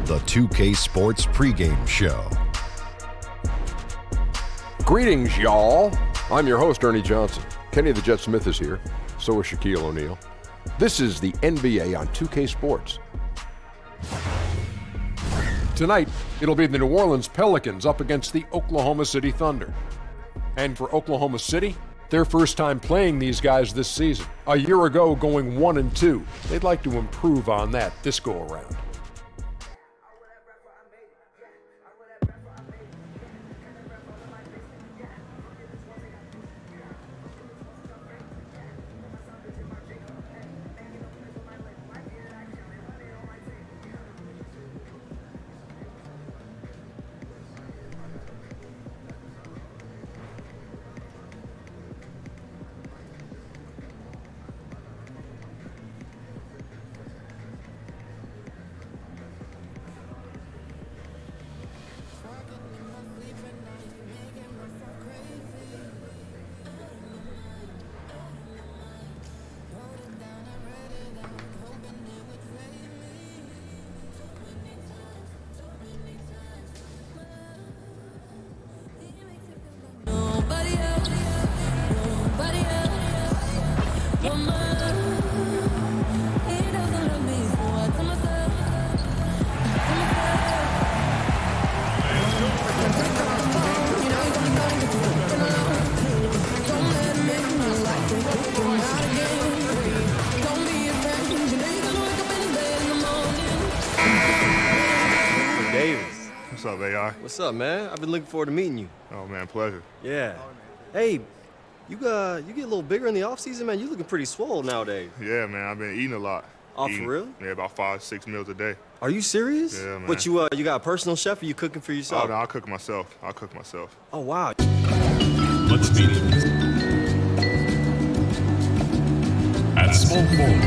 The 2K Sports pregame show. Greetings, y'all. I'm your host, Ernie Johnson. Kenny the Jet Smith is here. So is Shaquille O'Neal. This is the NBA on 2K Sports. Tonight, it'll be the New Orleans Pelicans up against the Oklahoma City Thunder. And for Oklahoma City, their first time playing these guys this season. A year ago, going 1-2. They'd like to improve on that this go-around. What's up, AI? What's up, man? I've been looking forward to meeting you. Oh, man, pleasure. Yeah. Hey, you get a little bigger in the off-season, man. You looking pretty swole nowadays. Yeah, man, I've been eating a lot. Oh, for real? Yeah, about 5-6 meals a day. Are you serious? Yeah, man. But you got a personal chef, or you cooking for yourself? Oh, no, I'll cook myself. Oh, wow. Let's meet him. At small forward,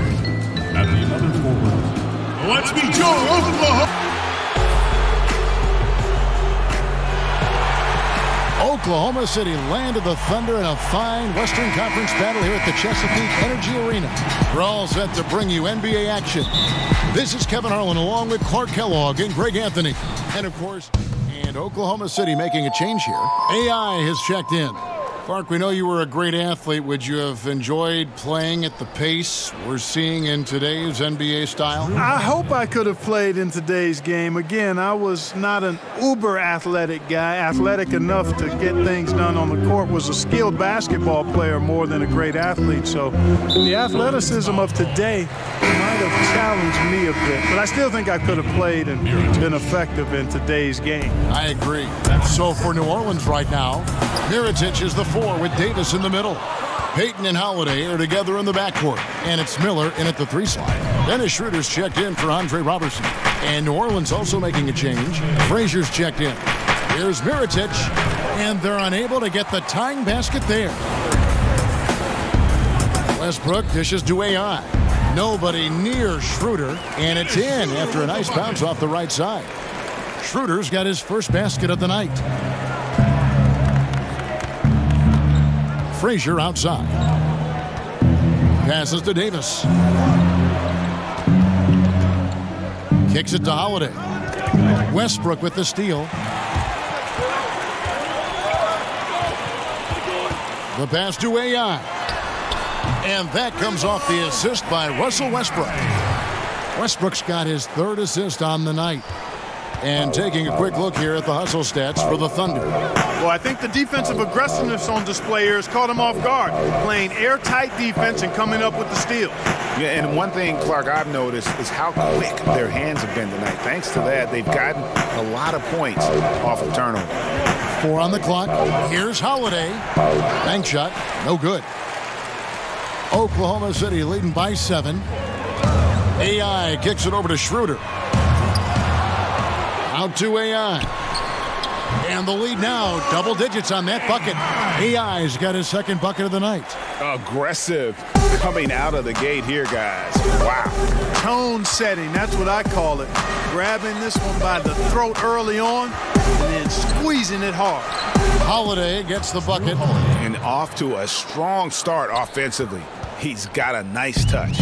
at the other forward. Let's meet Joe Oklahoma. Oklahoma City landed the Thunder in a fine Western Conference battle here at the Chesapeake Energy Arena. We're all set to bring you NBA action. This is Kevin Harlan along with Clark Kellogg and Greg Anthony. And, of course, Oklahoma City making a change here. AI has checked in. Clark, we know you were a great athlete. Would you have enjoyed playing at the pace we're seeing in today's NBA style? I hope I could have played in today's game. Again, I was not an uber athletic guy, athletic enough to get things done on the court, was a skilled basketball player more than a great athlete. So the athleticism of today might have challenged me a bit, but I still think I could have played and been effective in today's game. I agree. So for New Orleans right now, Mirotić is the 4 with Davis in the middle. Payton and Holiday are together in the backcourt, and it's Miller in at the 3 slot. Dennis Schroeder's checked in for Andre Robertson, and New Orleans also making a change. Frazier's checked in. Here's Mirotić, and they're unable to get the tying basket there. Westbrook dishes to AI. Nobody near Schroeder, and it's in after a nice bounce off the right side. Schroeder's got his first basket of the night. Frazier outside. Passes to Davis. Kicks it to Holiday. Westbrook with the steal. The pass to AI. And that comes off the assist by Russell Westbrook. Westbrook's got his 3rd assist on the night. And taking a quick look here at the hustle stats for the Thunder. Well, I think the defensive aggressiveness on display here has caught him off guard. Playing airtight defense and coming up with the steal. Yeah, and one thing, Clark, I've noticed is how quick their hands have been tonight. Thanks to that, they've gotten a lot of points off of turnover. 4 on the clock. Here's Holiday. Bank shot. No good. Oklahoma City leading by 7. AI kicks it over to Schroeder. Out to AI. And the lead now, double digits on that bucket. AI's got his second bucket of the night. Aggressive coming out of the gate here, guys. Wow. Tone setting, that's what I call it. Grabbing this one by the throat early on and then squeezing it hard. Holiday gets the bucket. And off to a strong start offensively. He's got a nice touch.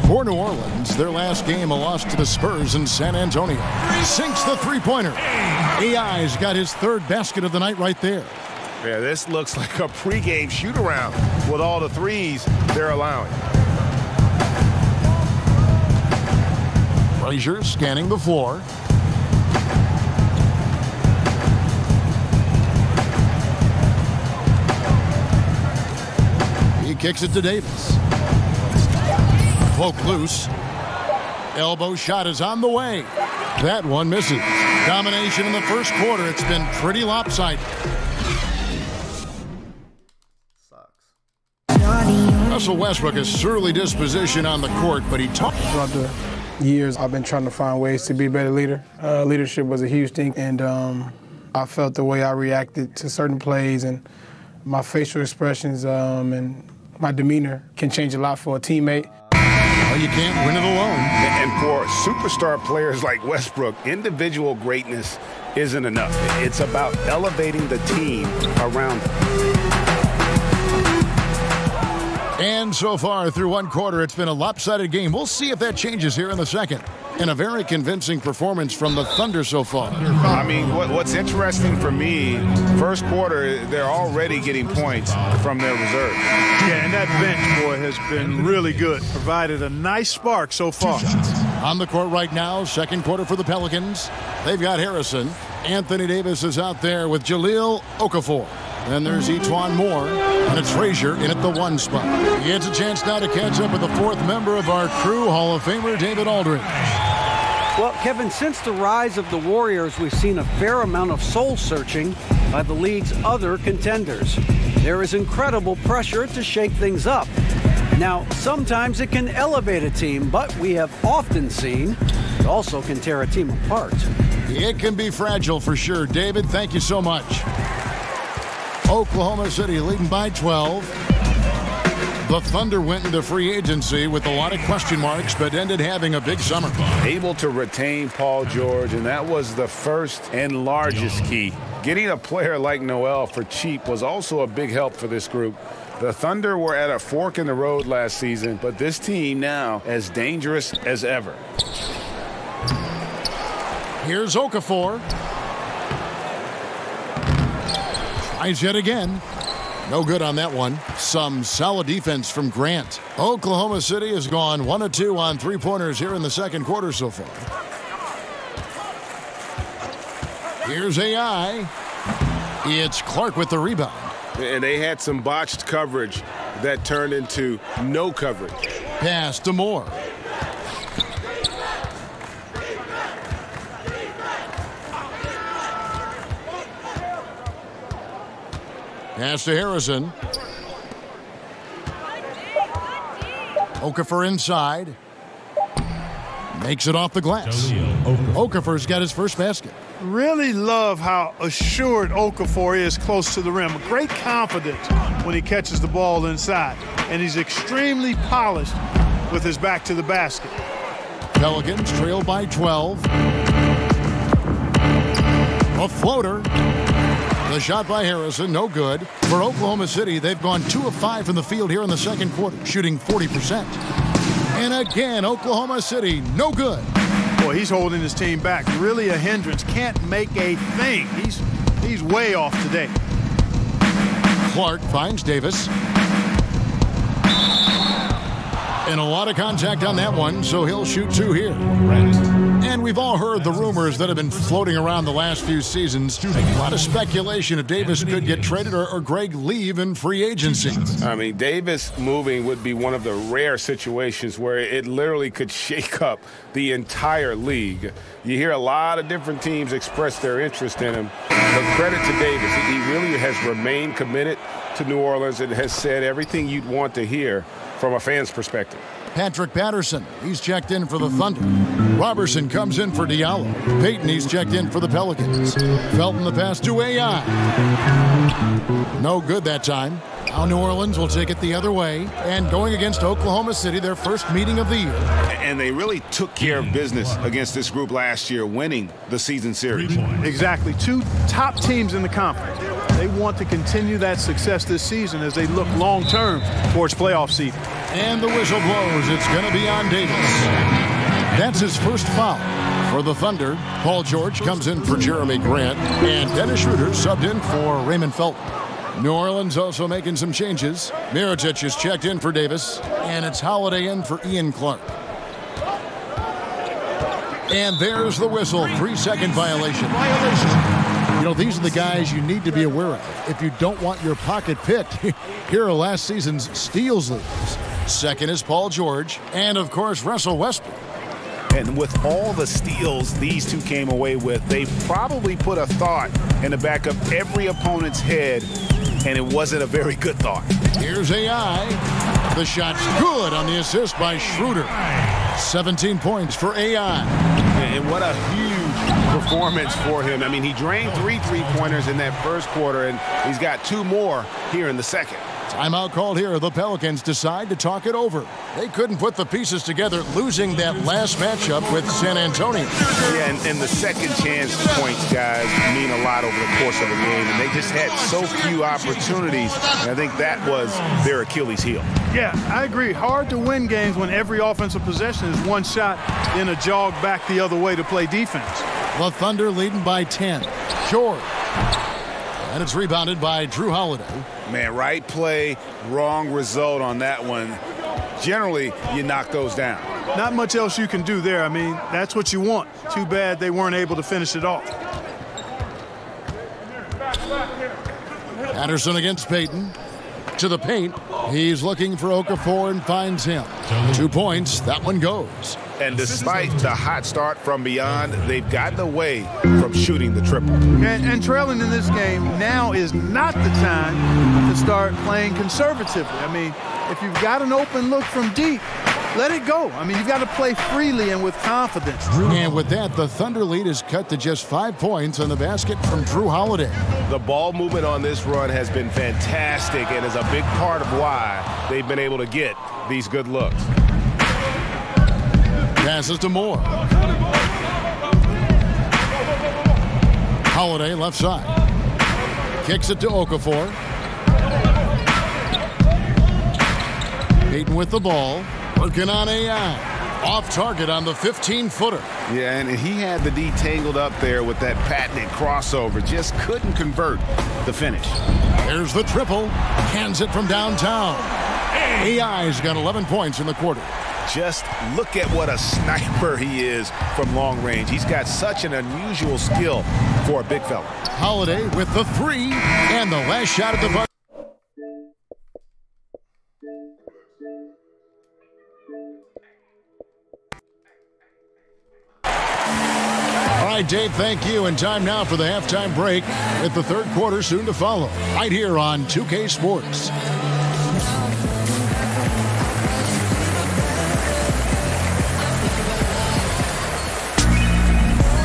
For New Orleans, their last game, a loss to the Spurs in San Antonio. Sinks the three-pointer. AI's got his third basket of the night right there. Yeah, this looks like a pregame shoot-around with all the threes they're allowing. Frazier scanning the floor. He kicks it to Davis. Poke loose. Elbow shot is on the way. That one misses. Domination in the first quarter. It's been pretty lopsided. Russell Westbrook has surly disposition on the court, but he talked. Throughout the years, I've been trying to find ways to be a better leader. Leadership was a huge thing, and I felt the way I reacted to certain plays and my facial expressions and my demeanor can change a lot for a teammate. Well, you can't win it alone. And for superstar players like Westbrook, individual greatness isn't enough. It's about elevating the team around them. And so far through one quarter, it's been a lopsided game. We'll see if that changes here in the second. And a very convincing performance from the Thunder so far. I mean, what's interesting for me, first quarter, they're already getting points from their reserve. Yeah, and that bench, boy, has been really good. Provided a nice spark so far. On the court right now, second quarter for the Pelicans. They've got Harrison. Anthony Davis is out there with Jahlil Okafor. Then there's Etuan Moore, and it's Frazier in at the one spot. He gets a chance now to catch up with the fourth member of our crew, Hall of Famer David Aldridge. Well, Kevin, since the rise of the Warriors, we've seen a fair amount of soul-searching by the league's other contenders. There is incredible pressure to shake things up. Now, sometimes it can elevate a team, but we have often seen it also can tear a team apart. It can be fragile for sure. David, thank you so much. Oklahoma City leading by 12. The Thunder went into free agency with a lot of question marks, but ended having a big summer. Able to retain Paul George, and that was the first and largest key. Getting a player like Noel for cheap was also a big help for this group. The Thunder were at a fork in the road last season, but this team now as dangerous as ever. Here's Okafor. Tries yet again. No good on that one. Some solid defense from Grant. Oklahoma City has gone 1 of 2 on three-pointers here in the second quarter so far. Here's AI. It's Clark with the rebound. And they had some botched coverage that turned into no coverage. Pass to Moore. Pass to Harrison. Okafor inside. Makes it off the glass. Okafor's got his first basket. Really love how assured Okafor is close to the rim. Great confidence when he catches the ball inside. And he's extremely polished with his back to the basket. Pelicans trail by 12. A floater. The shot by Harrison, no good. For Oklahoma City, they've gone 2 of 5 from the field here in the second quarter, shooting 40%. And again, Oklahoma City, no good. Boy, he's holding his team back. Really a hindrance. Can't make a thing. He's way off today. Clark finds Davis. And a lot of contact on that one, so he'll shoot 2 here. And we've all heard the rumors that have been floating around the last few seasons. A lot of speculation if Davis could get traded or Greg leave in free agency. I mean, Davis moving would be one of the rare situations where it literally could shake up the entire league. You hear a lot of different teams express their interest in him. But credit to Davis. He really has remained committed to New Orleans and has said everything you'd want to hear from a fan's perspective. Patrick Patterson, he's checked in for the Thunder. Robertson comes in for Diallo. Payton, he's checked in for the Pelicans. Felton the pass to AI. No good that time. Now New Orleans will take it the other way. And going against Oklahoma City, their first meeting of the year. And they really took care of business against this group last year, winning the season series. Exactly. 2 top teams in the conference. They want to continue that success this season as they look long-term towards playoff seeding. And the whistle blows. It's going to be on Davis. That's his first foul. For the Thunder, Paul George comes in for Jeremy Grant, and Dennis Schroeder subbed in for Raymond Felton. New Orleans also making some changes. Mirotic is checked in for Davis, and it's Holiday in for Ian Clark. And there's the whistle, 3-second violation. You know, these are the guys you need to be aware of if you don't want your pocket picked. Here are last season's steals leaders. Second is Paul George, and of course Russell Westbrook. And with all the steals these two came away with, they probably put a thought in the back of every opponent's head, and it wasn't a very good thought. Here's AI. The shot's good on the assist by Schroeder. 17 points for AI. And what a huge performance for him. I mean, he drained 3 3-pointers in that first quarter, and he's got 2 more here in the second. Timeout called here. The Pelicans decide to talk it over. They couldn't put the pieces together, losing that last matchup with San Antonio. Yeah, and the second chance points, guys, mean a lot over the course of the game. And they just had so few opportunities. And I think that was their Achilles heel. Yeah, I agree. Hard to win games when every offensive possession is one shot, then a jog back the other way to play defense. The Thunder leading by 10. George. And it's rebounded by Drew Holiday. Man, right play, wrong result on that one. Generally, you knock those down. Not much else you can do there. I mean, that's what you want. Too bad they weren't able to finish it off. Patterson against Payton. To the paint. He's looking for Okafor and finds him. 2 points. That one goes. And despite the hot start from beyond, they've gotten away from shooting the triple. And trailing in this game, now is not the time to start playing conservatively. I mean, if you've got an open look from deep, let it go. I mean, you've got to play freely and with confidence. And with that, the Thunder lead is cut to just 5 points on the basket from Drew Holiday. The ball movement on this run has been fantastic and is a big part of why they've been able to get these good looks. Passes to Moore. Holiday left side. Kicks it to Okafor. Payton with the ball. Working on AI. Off target on the 15-footer. Yeah, and he had the D tangled up there with that patented crossover. Just couldn't convert the finish. There's the triple. Cans it from downtown. AI's got 11 points in the quarter. Just look at what a sniper he is from long range. He's got such an unusual skill for a big fella. Holiday with the 3 and the last shot at the buzzer. All right, Dave, thank you. And time now for the halftime break with the third quarter soon to follow. Right here on 2K Sports.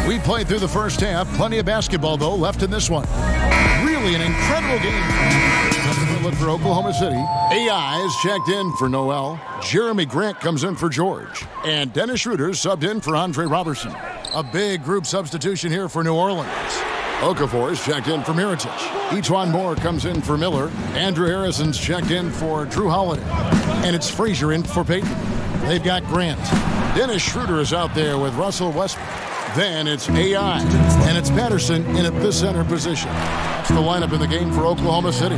We played through the first half. Plenty of basketball, though, left in this one. Really an incredible game. Look for Oklahoma City. AI is checked in for Noel. Jeremy Grant comes in for George. And Dennis Schroeder subbed in for Andre Robertson. A big group substitution here for New Orleans. Okafor is checked in for Mirotic. Etuan Moore comes in for Miller. Andrew Harrison's checked in for Drew Holiday. And it's Frazier in for Payton. They've got Grant. Dennis Schroeder is out there with Russell Westbrook. Then it's AI, and it's Patterson in at the center position. That's the lineup in the game for Oklahoma City.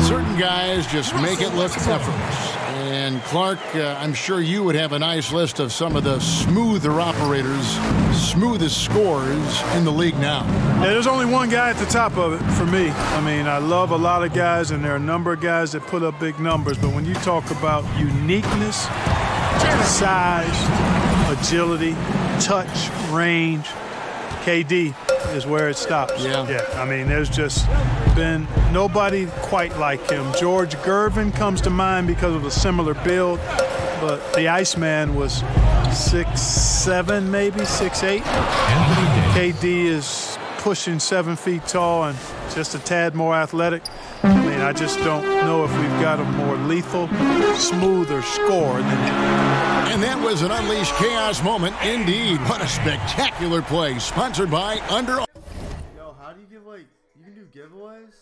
Certain guys just make it look effortless. And Clark, I'm sure you would have a nice list of some of the smoother operators, smoothest scorers in the league now. Yeah, there's only one guy at the top of it for me. I mean, I love a lot of guys, and there are a number of guys that put up big numbers. But when you talk about uniqueness, size, agility, touch, range, KD is where it stops. Yeah. I mean, there's just been nobody quite like him. George Gervin comes to mind because of a similar build, but the Iceman was 6'7", maybe 6'8". KD is pushing 7 feet tall and just a tad more athletic. I mean, I just don't know if we've got a more lethal, smoother score than him. And that was an unleashed chaos moment indeed. What a spectacular play, sponsored by Under. Yo, how do you give, like, you can do giveaways?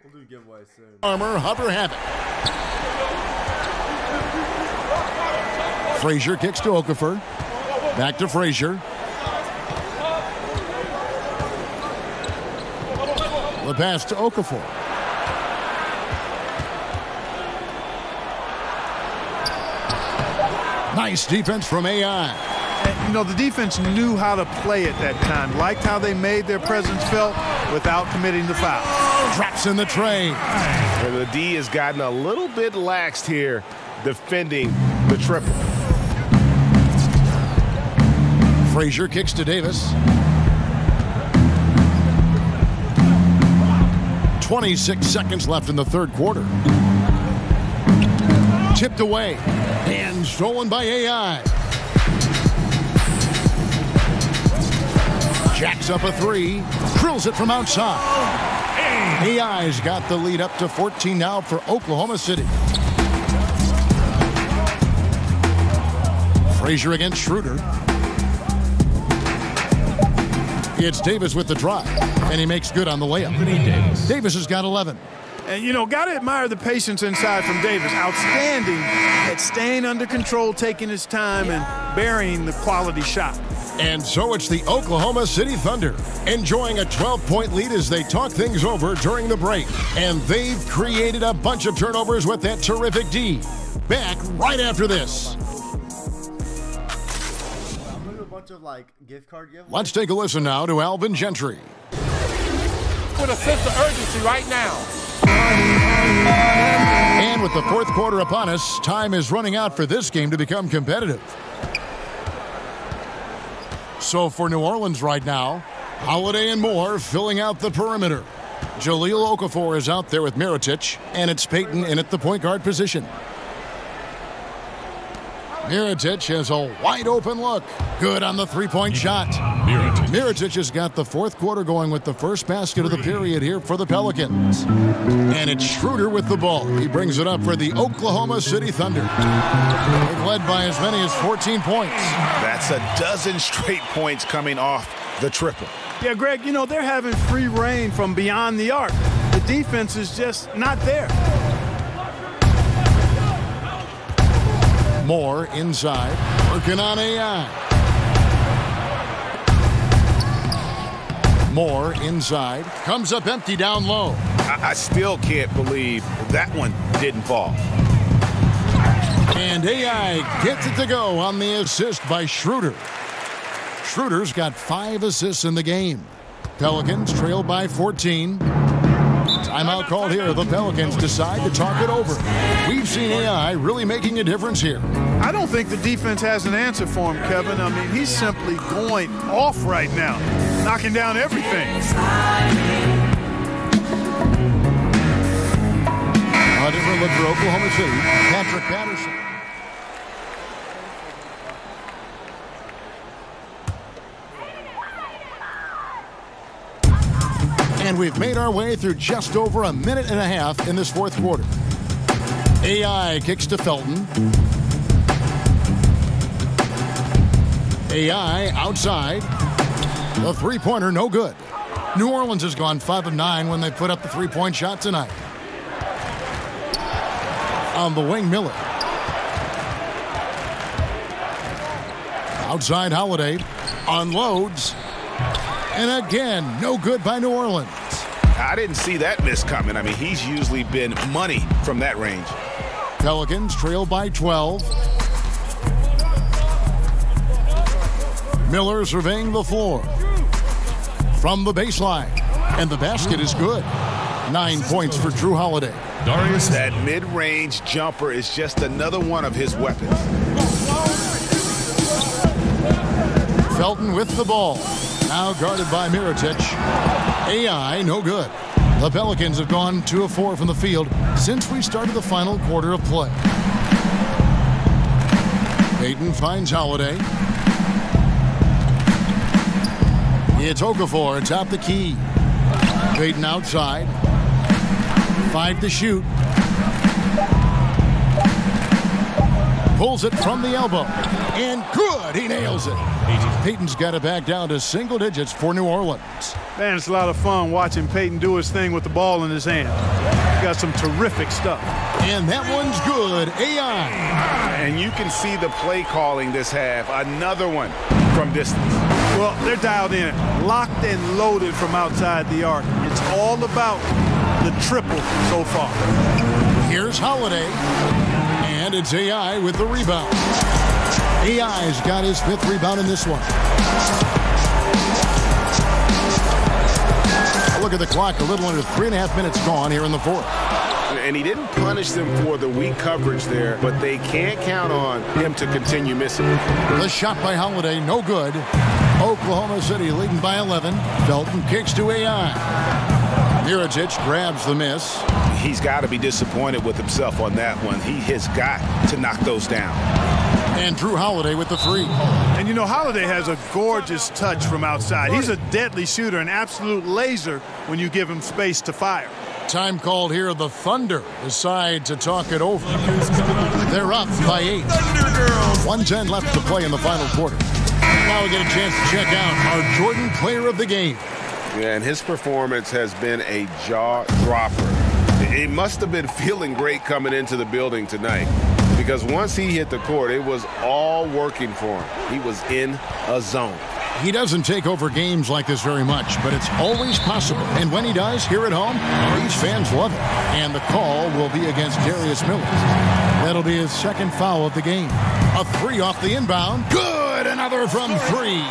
We'll do giveaways soon. Armor, Hover Havoc. Frazier kicks to Okafor. Back to Frazier. The pass to Okafor. Nice defense from AI. And, you know, the defense knew how to play at that time. Liked how they made their presence felt without committing the foul. Drops in the tray. And the D has gotten a little bit laxed here defending the triple. Frazier kicks to Davis. 26 seconds left in the third quarter. Tipped away and stolen by AI. Jacks up a three, drills it from outside. AI's got the lead up to 14 now for Oklahoma City. Frazier against Schroeder. It's Davis with the drive, and he makes good on the layup. Davis has got 11. And, you know, got to admire the patience inside from Davis. Outstanding at staying under control, taking his time, and burying the quality shot. And so it's the Oklahoma City Thunder enjoying a 12-point lead as they talk things over during the break. And they've created a bunch of turnovers with that terrific D. Back right after this. Of like gift card giveaways. Let's take a listen now to Alvin Gentry. With a sense of urgency right now. And with the fourth quarter upon us, time is running out for this game to become competitive. So for New Orleans right now, Holiday and Moore filling out the perimeter. Jahlil Okafor is out there with Mirotic, and it's Payton in at the point guard position. Mirotic has a wide open look. Good on the three-point shot. Mirotic has got the fourth quarter going with the first basket of the period here for the Pelicans. And it's Schroeder with the ball. He brings it up for the Oklahoma City Thunder. They've led by as many as 14 points. That's a dozen straight points coming off the triple. Yeah, Greg, you know, they're having free reign from beyond the arc. The defense is just not there. Moore inside, working on AI. Moore inside, comes up empty down low. I still can't believe that one didn't fall. And AI gets it to go on the assist by Schroeder. Schroeder's got 5 assists in the game. Pelicans trail by 14. Timeout called here. The Pelicans decide to talk it over. We've seen AI really making a difference here. I don't think the defense has an answer for him, Kevin. I mean, he's simply going off right now, knocking down everything. A different look for Oklahoma City. Patrick Patterson. And we've made our way through just over a minute and a half in this fourth quarter. AI kicks to Felton. AI outside. The three-pointer, no good. New Orleans has gone 5 of 9 when they put up the three-point shot tonight. On the wing, Miller. Outside, Holiday unloads. And again, no good by New Orleans. I didn't see that miss coming. I mean, he's usually been money from that range. Pelicans trail by 12. Miller surveying the floor. From the baseline. And the basket is good. 9 points for Drew Holiday. Darius, that mid-range jumper is just another one of his weapons. Felton with the ball. Now guarded by Mirotic. AI, no good. The Pelicans have gone 2 of 4 from the field since we started the final quarter of play. Payton finds Holiday. It's Okafor atop the key. Payton outside. 5 to shoot. Pulls it from the elbow. And good! He nails it. Payton's got it back down to single digits for New Orleans. Man, it's a lot of fun watching Payton do his thing with the ball in his hand. He's got some terrific stuff. And that one's good. AI. And you can see the play calling this half. Another one from distance. Well, they're dialed in. Locked and loaded from outside the arc. It's all about the triple so far. Here's Holiday. And it's AI with the rebound. AI's got his 5th rebound in this one. Look at the clock, a little under 3.5 minutes gone here in the 4th. And he didn't punish them for the weak coverage there, but they can't count on him to continue missing. The shot by Holiday, no good. Oklahoma City leading by 11. Felton kicks to AI. Mirotic grabs the miss. He's got to be disappointed with himself on that one. He has got to knock those down. And Drew Holiday with the 3. And you know, Holiday has a gorgeous touch from outside. He's a deadly shooter, an absolute laser when you give him space to fire. Time called here. The Thunder decide to talk it over. They're up by 8. 1:10 left to play in the final quarter. Now we get a chance to check out our Jordan Player of the Game. Yeah, and his performance has been a jaw-dropper. He must have been feeling great coming into the building tonight, because once he hit the court, it was all working for him. He was in a zone. He doesn't take over games like this very much, but it's always possible. And when he does, here at home, these fans love it. And the call will be against Darius Miller. That'll be his 2nd foul of the game. A 3 off the inbound. Good! Another from 3.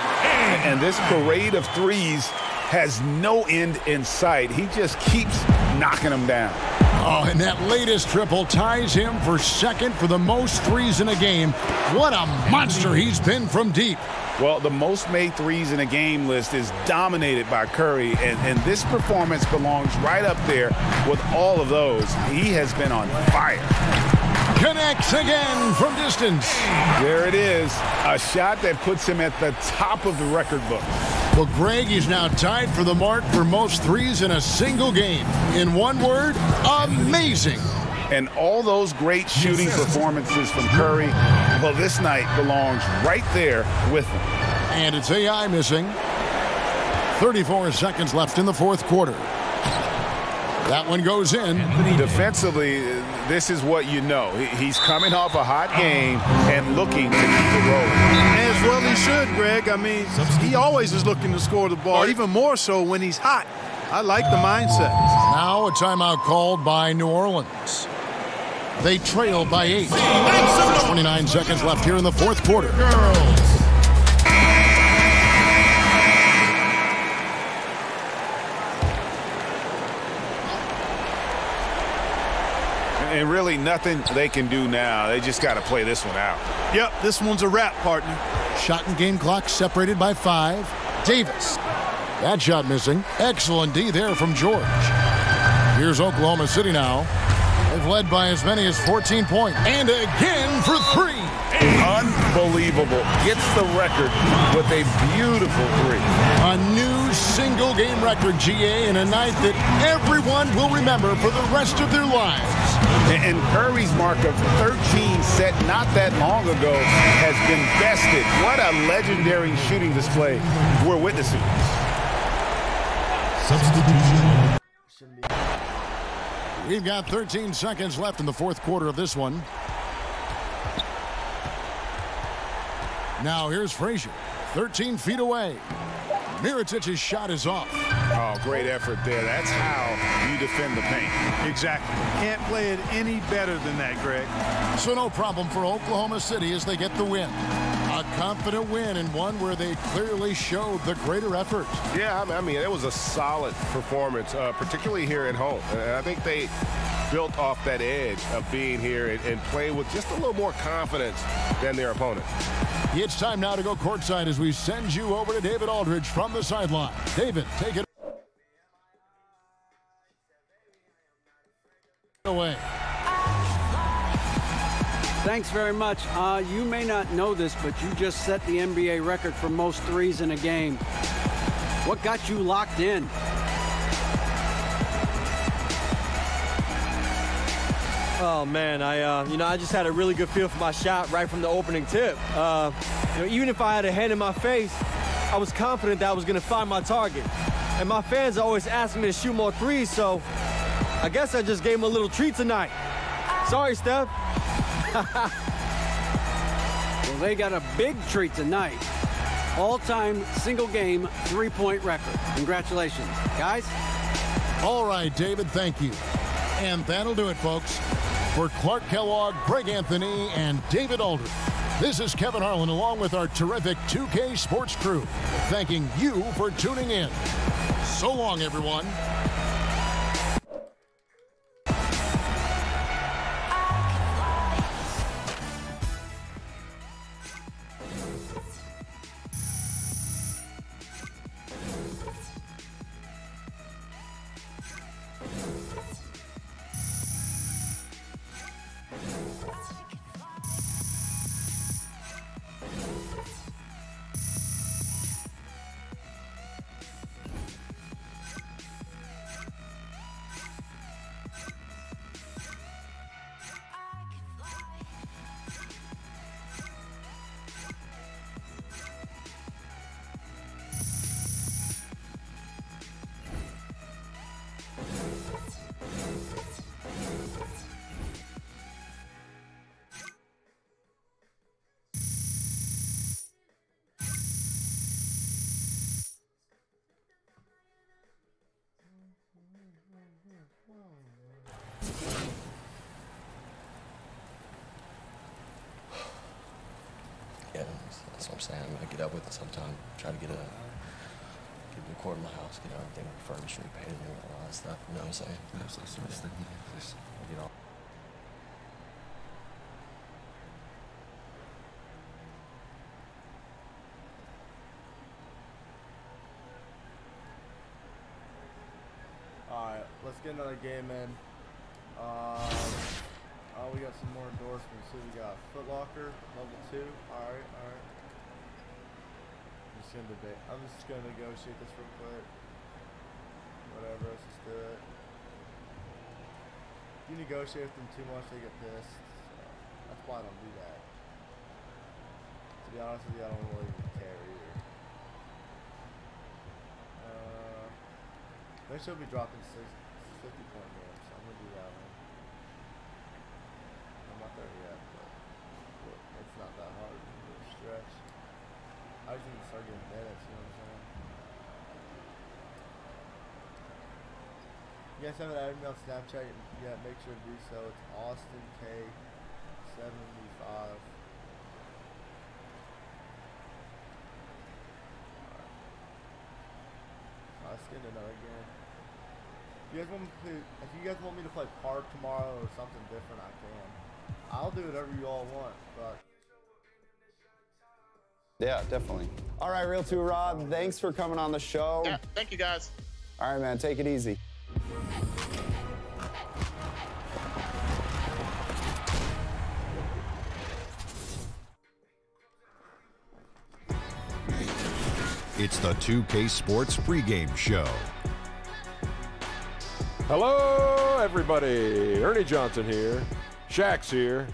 And this parade of threes has no end in sight. He just keeps knocking them down. Oh, and that latest triple ties him for 2nd for the most threes in a game. What a monster he's been from deep. Well, the most made threes in a game list is dominated by Curry, and this performance belongs right up there with all of those. He has been on fire. Connects again from distance. There it is, a shot that puts him at the top of the record book. Well, Greg is now tied for the mark for most threes in a single game. In one word, amazing. And all those great shooting performances from Curry, well, this night belongs right there with him. And it's AI missing. 34 seconds left in the 4th quarter. That one goes in. Defensively, this is what you know. He's coming off a hot game and looking to keep it rolling. As well he should, Greg. I mean, he always is looking to score the ball, even more so when he's hot. I like the mindset. Now a timeout called by New Orleans. They trail by 8. 29 seconds left here in the 4th quarter. And really nothing they can do now. They just got to play this one out. Yep, this one's a wrap, partner. Shot and game clock separated by 5. Davis. That shot missing. Excellent D there from George. Here's Oklahoma City now. They've led by as many as 14 points. And again for 3. Unbelievable. Gets the record with a beautiful 3. A new single game record, GA, in a night that everyone will remember for the rest of their lives. And Curry's mark of 13 set not that long ago has been bested. What a legendary shooting display we're witnessing. Substitution. We've got 13 seconds left in the 4th quarter of this one. Now here's Frazier, 13 feet away. Mirotic's shot is off. Oh, great effort there. That's how you defend the paint. Exactly. Can't play it any better than that, Greg. So no problem for Oklahoma City as they get the win. A confident win, and one where they clearly showed the greater effort. Yeah, I mean, it was a solid performance, particularly here at home. And I think they built off that edge of being here and play with just a little more confidence than their opponent. It's time now to go courtside as we send you over to David Aldridge from the sideline. David, take it. away. Thanks very much. You may not know this, but you just set the NBA record for most threes in a game. What got you locked in? Oh man, I just had a really good feel for my shot right from the opening tip. Even if I had a hand in my face, I was confident that I was gonna find my target. And my fans are always asking me to shoot more threes, so I guess I just gave them a little treat tonight. Sorry, Steph. Well, they got a big treat tonight. All-time single-game three-point record. Congratulations, guys. All right, David, thank you. And that'll do it, folks. For Clark Kellogg, Greg Anthony, and David Aldridge, this is Kevin Harlan along with our terrific 2K Sports crew, thanking you for tuning in. So long, everyone. Yeah, that's what I'm saying. I'm gonna get up with it sometime. Try to get a court in my house, get everything refurbished, repainted, and all that stuff. You know what I'm saying? Just get all. All right, let's get another game in. We got some more endorsements. So we got Foot Locker, level 2. All right. I'm just gonna negotiate this real quick. Whatever, let's just do it. If you negotiate with them too much, they get pissed. So that's why I don't do that. To be honest with you, I don't really care either. They should be dropping 50-point games, so I'm gonna do that one. I'm not there yet, but it's not that hard to stretch. I just need to start getting minutes, you know what I'm saying? You guys haven't added me on Snapchat yet, make sure to do so. It's Austin K75. Let's get another game. If you guys want me to play Park tomorrow or something different, I can. I'll do whatever you all want, but. Yeah, definitely. All right, Real 2 Rob, thanks for coming on the show. Yeah, thank you, guys. All right, man, take it easy. It's the 2K Sports pregame show. Hello, everybody. Ernie Johnson here. Shaq's here.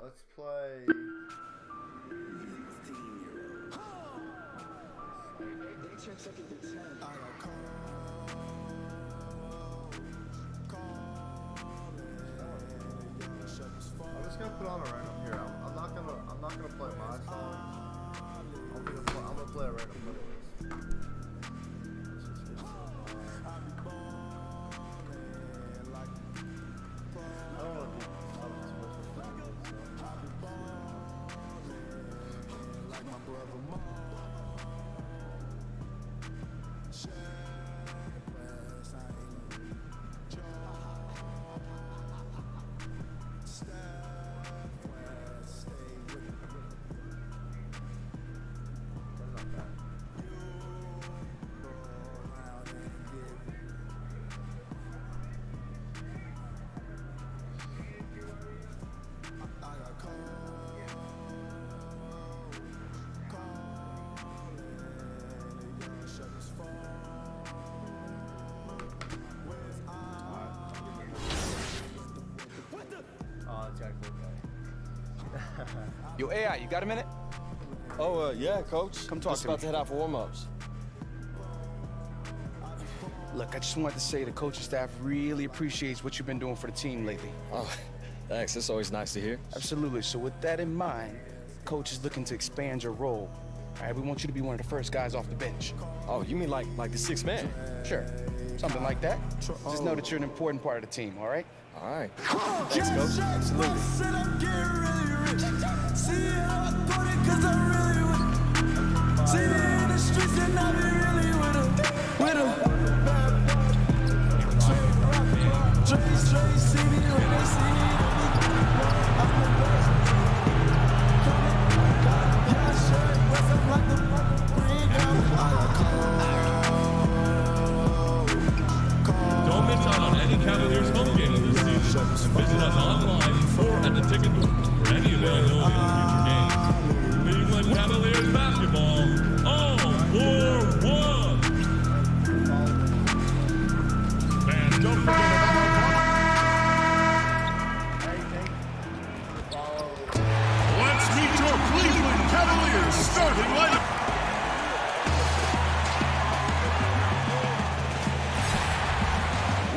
Let's play. I'm just gonna put on a random here. I'm not gonna play my song. I'm gonna play a random playlist. I don't want to do too much of Yo, AI, you got a minute? Oh, yeah, Coach. Come talk Just to me. about to head out for warm-ups. Look, I just wanted to say the coaching staff really appreciates what you've been doing for the team lately. Oh, thanks. It's always nice to hear. Absolutely. So with that in mind, coach is looking to expand your role. All right, we want you to be one of the first guys off the bench. Oh, you mean like the sixth man? Sure, something like that. Just know that you're an important part of the team, all right? All right. Thanks, Coach. Absolutely. Don't miss out on any Cavaliers home game this season. Visit us online or at the ticket booth for any availability in future games. Cleveland Cavaliers basketball, all for one. Fans, don't forget Let's meet your Cleveland Cavaliers starting lineup.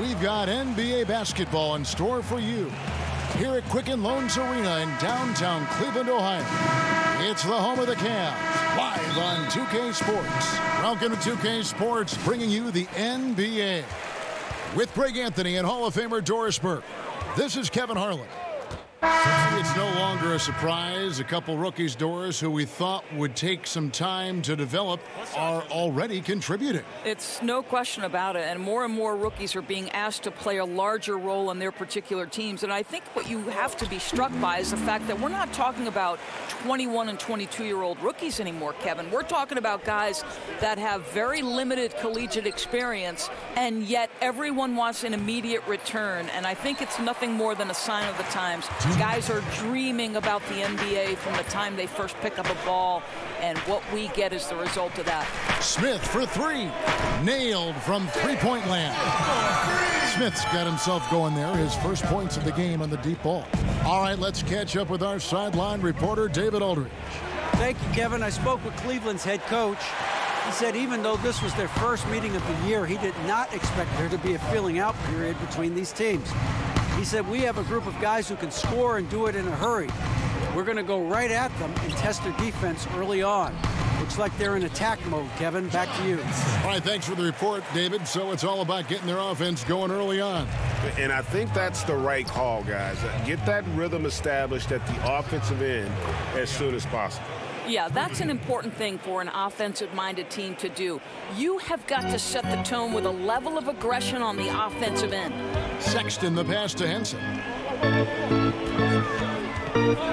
We've got NBA basketball in store for you here at Quicken Loans Arena in downtown Cleveland, Ohio. It's the home of the Cavs, live on 2K Sports. Welcome to 2K Sports, bringing you the NBA. With Greg Anthony and Hall of Famer Doris Burke, this is Kevin Harlan. It's no longer a surprise. A couple rookies, Doris, who we thought would take some time to develop, are already contributing. It's no question about it, and more rookies are being asked to play a larger role in their particular teams. And I think what you have to be struck by is the fact that we're not talking about 21 and 22-year-old rookies anymore, Kevin. We're talking about guys that have very limited collegiate experience, and yet everyone wants an immediate return. And I think it's nothing more than a sign of the times. Guys are dreaming about the NBA from the time they first pick up a ball, and what we get is the result of that. Smith for three. Nailed from three-point land. Smith's got himself going there. His first points of the game on the deep ball. All right, let's catch up with our sideline reporter, David Aldridge. Thank you, Kevin. I spoke with Cleveland's head coach. He said even though this was their first meeting of the year, he did not expect there to be a filling out period between these teams. He said, we have a group of guys who can score and do it in a hurry. We're going to go right at them and test their defense early on. Looks like they're in attack mode, Kevin. Back to you. All right, thanks for the report, David. So it's all about getting their offense going early on. And I think that's the right call, guys. Get that rhythm established at the offensive end as soon as possible. Yeah, that's an important thing for an offensive-minded team to do. You have got to set the tone with a level of aggression on the offensive end. Sexton the pass to Henson.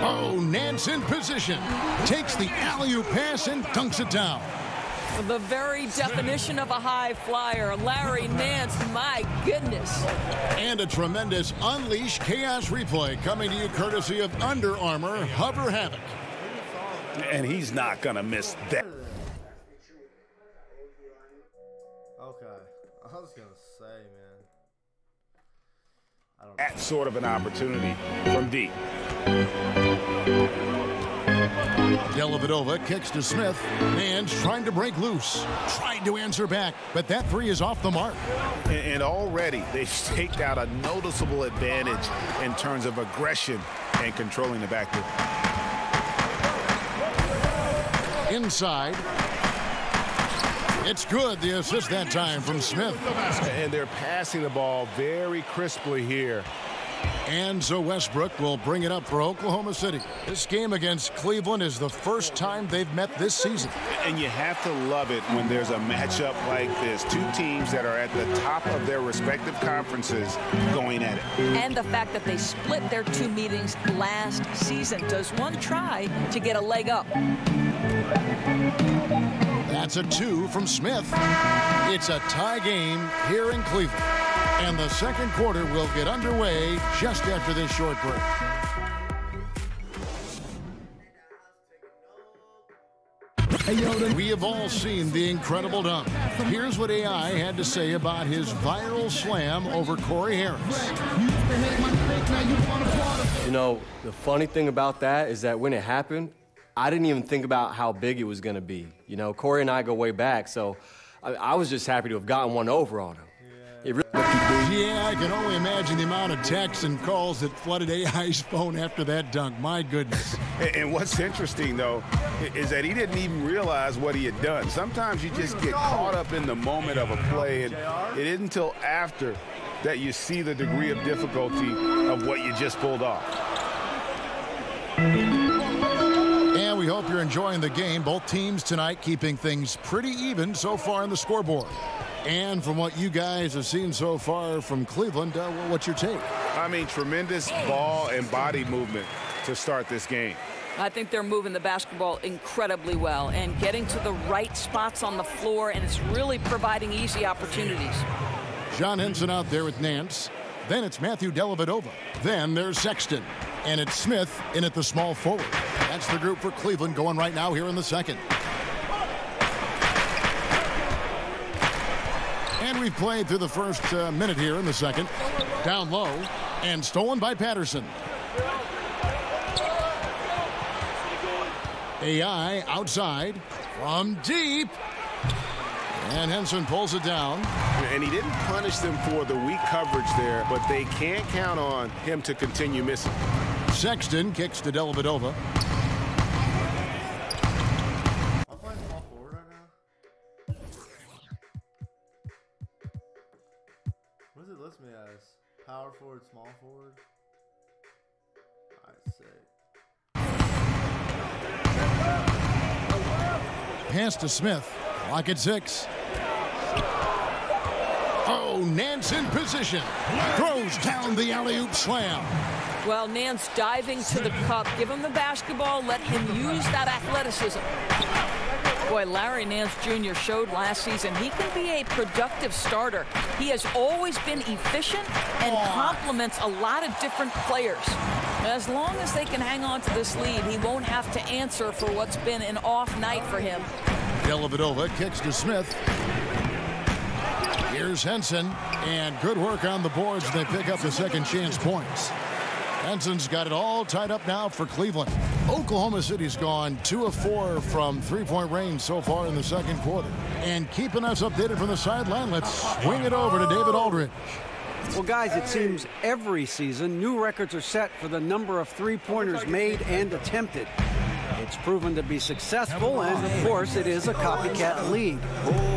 Oh, Nance in position. Takes the alley-oop pass and dunks it down. The very definition of a high flyer, Larry Nance, my goodness. And a tremendous Unleash Chaos replay coming to you courtesy of Under Armour Hover Havoc. And he's not going to miss that. Okay. I was going to say, man. I don't know. That's sort of an opportunity from deep. Dellavedova kicks to Smith. Man's trying to break loose. Tried to answer back, but that three is off the mark. And already they've staked out a noticeable advantage in terms of aggression and controlling the backcourt. Inside. It's good, the assist that time from Smith. And they're passing the ball very crisply here. And so Westbrook will bring it up for Oklahoma City. This game against Cleveland is the first time they've met this season. And you have to love it when there's a matchup like this. Two teams that are at the top of their respective conferences going at it. And the fact that they split their two meetings last season. Does one try to get a leg up? That's a two from Smith. It's a tie game here in Cleveland. And the second quarter will get underway just after this short break. We have all seen the incredible dunk. Here's what AI had to say about his viral slam over Corey Harris. You know, the funny thing about that is that when it happened, I didn't even think about how big it was going to be. You know, Corey and I go way back, so I was just happy to have gotten one over on him. Yeah, I can only imagine the amount of texts and calls that flooded AI's phone after that dunk. My goodness. And what's interesting, though, is that he didn't even realize what he had done. Sometimes you just get caught up in the moment of a play, and it isn't until after that you see the degree of difficulty of what you just pulled off. And we hope you're enjoying the game. Both teams tonight keeping things pretty even so far on the scoreboard. And from what you guys have seen so far from Cleveland, what's your take? I mean, tremendous ball and body movement to start this game. I think they're moving the basketball incredibly well and getting to the right spots on the floor, and it's really providing easy opportunities. John Henson out there with Nance. Then it's Matthew Dellavedova. Then there's Sexton. And it's Smith in at the small forward. That's the group for Cleveland going right now here in the second. And we've played through the first minute here in the second. Down low and stolen by Patterson. AI outside from deep. And Henson pulls it down. And he didn't punish them for the weak coverage there, but they can't count on him to continue missing. Sexton kicks to Dellavedova. I'm playing small forward right now. What does it list me as? Power forward, small forward? Alright, sick. Pass to Smith. Clock at 6. Oh, Nance in position. Throws down the alley-oop slam. Well, Nance diving to the cup. Give him the basketball. Let him use that athleticism. Boy, Larry Nance Jr. showed last season he can be a productive starter. He has always been efficient and complements a lot of different players. As long as they can hang on to this lead, he won't have to answer for what's been an off night for him. Dellavedova kicks to Smith. Here's Henson, and good work on the boards. They pick up the second chance points. Henson's got it all tied up now for Cleveland. Oklahoma City's gone 2 of 4 from three-point range so far in the second quarter. And keeping us updated from the sideline, let's swing it over to David Aldridge. Well, guys, it seems every season new records are set for the number of three-pointers made and attempted. It's proven to be successful, and of course, it is a copycat league.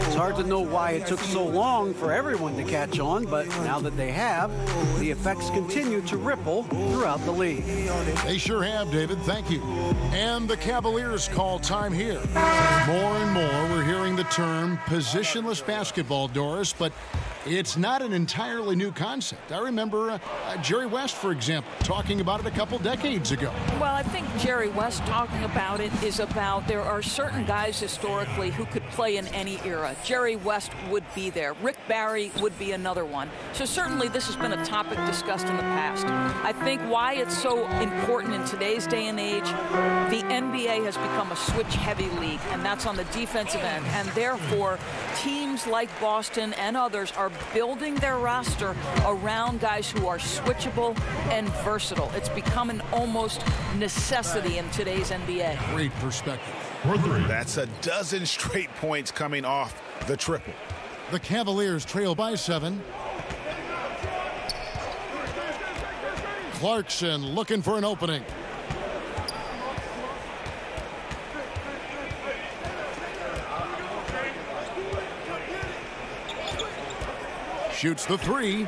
It's hard to know why it took so long for everyone to catch on, but now that they have, the effects continue to ripple throughout the league. They sure have, David. Thank you. And the Cavaliers call time here. More and more, we're hearing the term positionless basketball, Doris, but it's not an entirely new concept. I remember Jerry West, for example, talking about it a couple decades ago. Well, I think Jerry West talking about it is about there are certain guys historically who could play in any era. Jerry West would be there. Rick Barry would be another one. So certainly this has been a topic discussed in the past. I think why it's so important in today's day and age, the NBA has become a switch-heavy league, and that's on the defensive end. And therefore, teams like Boston and others are building their roster around guys who are switchable and versatile. It's become an almost necessity in today's NBA. Great perspective. That's a dozen straight points coming off the triple. The Cavaliers trail by 7. Clarkson looking for an opening. Shoots the 3.